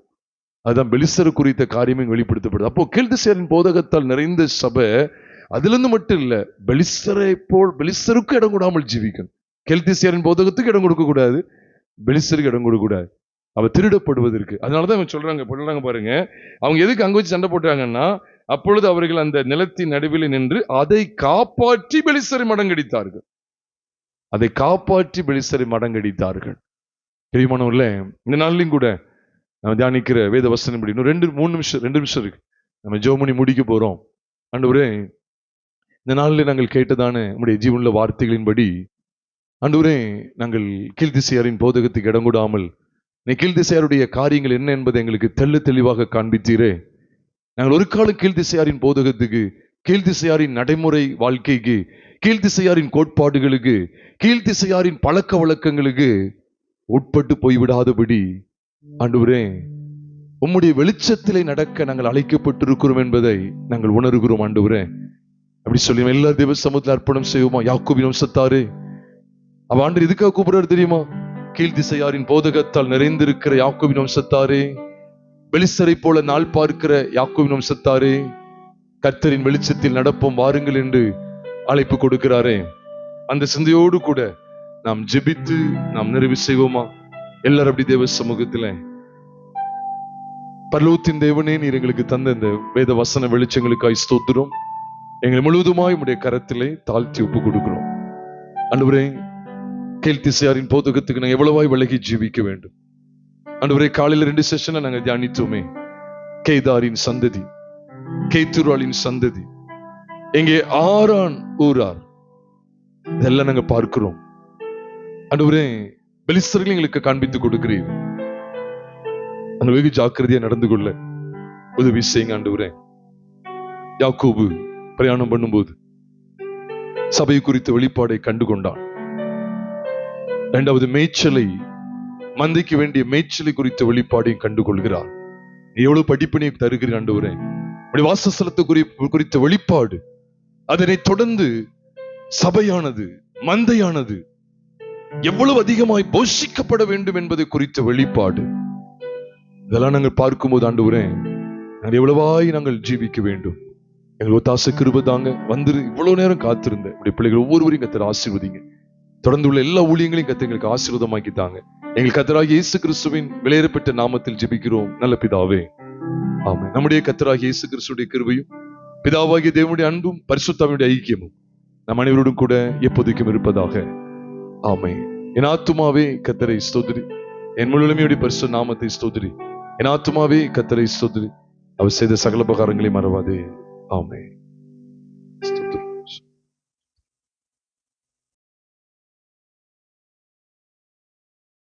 அதுதான் பெலிஸ்தர் குறித்த காரியமே வெளிப்படுத்தப்படுது. அப்போ கீழ்த்திசையாரின் போதகத்தால் நிறைந்த சபை அதுல இருந்து மட்டும் இல்ல, பெலிஸ்தரை போல் பெலிஸ்தருக்கு இடம் கொடாமல் ஜீவிக்கணும். கீழ்த்திசையாரின் போதகத்துக்கு இடம் கொடுக்க கூடாது, பெலிஸ்தருக்கு இடம் கொடுக்க கூடாது. அவ திருடப்படுவதற்கு. அதனாலதான் அவங்க சொல்றாங்க பாருங்க, அவங்க எதுக்கு அங்க வச்சு சண்டை போட்டாங்கன்னா, அப்பொழுது அவர்கள் அந்த நிலத்தின் நடுவில் நின்று அதை காப்பாற்றி பெலிஸ்தரை மடங்கடித்தார்கள். அதை காப்பாற்றி பெலிஸ்தரை மடங்கடித்தார்கள். பிரியமானவர்களே, இந்த நாள்லையும் கூட நம்ம தியானிக்கிற வேத வசனம் படி இன்னும் 2 நிமிஷம் இருக்கு, நம்ம ஜெபம் முடிக்க போறோம். ஆண்டவரே, இந்த நாளில் நாங்கள் கேட்டதான நம்முடைய ஜீவனுள்ள வார்த்தைகளின்படி ஆண்டவரே, நாங்கள் கீழ்த்திசையாரின் போதகத்துக்கு இடம் கொடாமல் நீ கீழ்த்திசையாருடைய காரியங்கள் என்ன என்பதை எங்களுக்கு தெளிவாக காண்பித்தீரே. நாங்கள் ஒரு காலம் கீழ்த்திசையாரின் போதகத்துக்கு, கீழ்த்திசையாரின் நடைமுறை வாழ்க்கைக்கு, கீழ்த்திசையாரின் கோட்பாடுகளுக்கு, கீழ்த்திசையாரின் பழக்க வழக்கங்களுக்கு உட்பட்டு போய்விடாதபடி ஆண்டவரே, உம்முடைய வெளிச்சத்திலே நடக்க நாங்கள் அழைக்கப்பட்டிருக்கிறோம் என்பதை நாங்கள் உணர்கிறோம். ஆண்டவரே, அப்படி சொல்லி எல்லா தேவ சமூகத்தில் அர்ப்பணம் செய்வோமா? யாக்கோபின் வம்சத்தாரே, அவ ஆண்டு எதுக்காக கூப்பிடுறாரு தெரியுமா? கீழ்த்திசையாரின் போதகத்தால் நிறைந்திருக்கிற யாக்கோபின் வம்சத்தாரே, பெலிஸ்தரை போல நாள் பார்க்கிற யாக்கோபின் வம்சத்தாரே, கர்த்தரின் வெளிச்சத்தில் நடப்போம் வாருங்கள் என்று அழைப்பு கொடுக்கிறாரே. அந்த சிந்தையோடு கூட நாம் ஜெபித்து நாம் நிறைவு செய்வோமா? எல்லாரும் அப்படி தேவ சமூகத்துல, பரலோகத்தின் தேவனே, நீர் எங்களுக்கு தந்த இந்த வேத வசன வெளிச்சங்களுக்காய் ஸ்தோத்திரம். எங்களை முழுவதுமாய் உடைய கரத்திலே தாழ்த்தி ஒப்பு கொடுக்கிறோம். ஆண்டவரே, கேள்திசையாரின் போதகத்துக்கு நாங்கள் எவ்வளவாய் விலகி ஜீவிக்க வேண்டும். ஆண்டவரே, காலையில 2 செஷனை நாங்கள் தியானித்தோமே. கேதாரின் சந்ததி, கேத்துராளின் சந்ததி, எங்கே ஆரான் ஊரார், இதெல்லாம் நாங்க பார்க்கிறோம். ஆண்டவரே, பெலிஸ்தர்கள் எங்களுக்கு காண்பித்து கொடுக்கிறீர். நாங்கள் வெகு ஜாக்கிரதையா நடந்து கொள்ள உதவி செய்யுங்க ஆண்டவரே. யாக்கோபு பிரயாணம் பண்ணும்போது சபை குறித்த வெளிப்பாடை கண்டுகொண்டான். 2வது மேய்ச்சலை, மந்தைக்கு வேண்டிய மேய்ச்சலை குறித்த வெளிப்பாடையும் கண்டுகொள்கிறார். எவ்வளவு படிப்பினை தருகிறீர் ஆண்டவரே. வாசஸ்தலத்தை குறித்த வெளிப்பாடு, அதனை தொடர்ந்து சபையானது, மந்தையானது எவ்வளவு அதிகமாய் போஷிக்கப்பட வேண்டும் என்பதை குறித்த வெளிப்பாடு, இதெல்லாம் நாங்கள் பார்க்கும்போது ஆண்டவரே, நாங்கள் எவ்வளவாய் நாங்கள் ஜீவிக்க வேண்டும். எங்கள் ஒத்தாசை கிருபை தாங்க. வந்து இவ்வளவு நேரம் காத்திருந்த உடைய பிள்ளைகள் ஒவ்வொருவரையும் கர்த்தர் ஆசீர்வதிங்க. தொடர்ந்து உள்ள எல்லா ஊழியங்களையும் கர்த்தர் எங்களுக்கு ஆசீர்வாதமாக்கி தாங்க. எங்கள் கர்த்தராகிய இயேசு கிறிஸ்துவின் விலையேறப்பட்ட நாமத்தில் ஜெபிக்கிறோம் நல்ல பிதாவே, ஆமென். நம்முடைய கர்த்தராகிய இயேசு கிறிஸ்துவின் கிருபையும் பிதாவாகிய தேவனுடைய அன்பும் பரிசுத்தாவினுடைய ஐக்கியமும் நம் அனைவரோடும் கூட எப்போதைக்கும் இருப்பதாக. ஆமென். என் ஆத்துமாவே கர்த்தரை ஸ்தோத்திரி, என் முழுமையுடைய பரிசுத்த நாமத்தை ஸ்தோத்திரி. என் ஆத்துமாவே கர்த்தரை ஸ்தோத்திரி, அவர் செய்த சகல உபகாரங்களை மறவாதே. ஆமென்.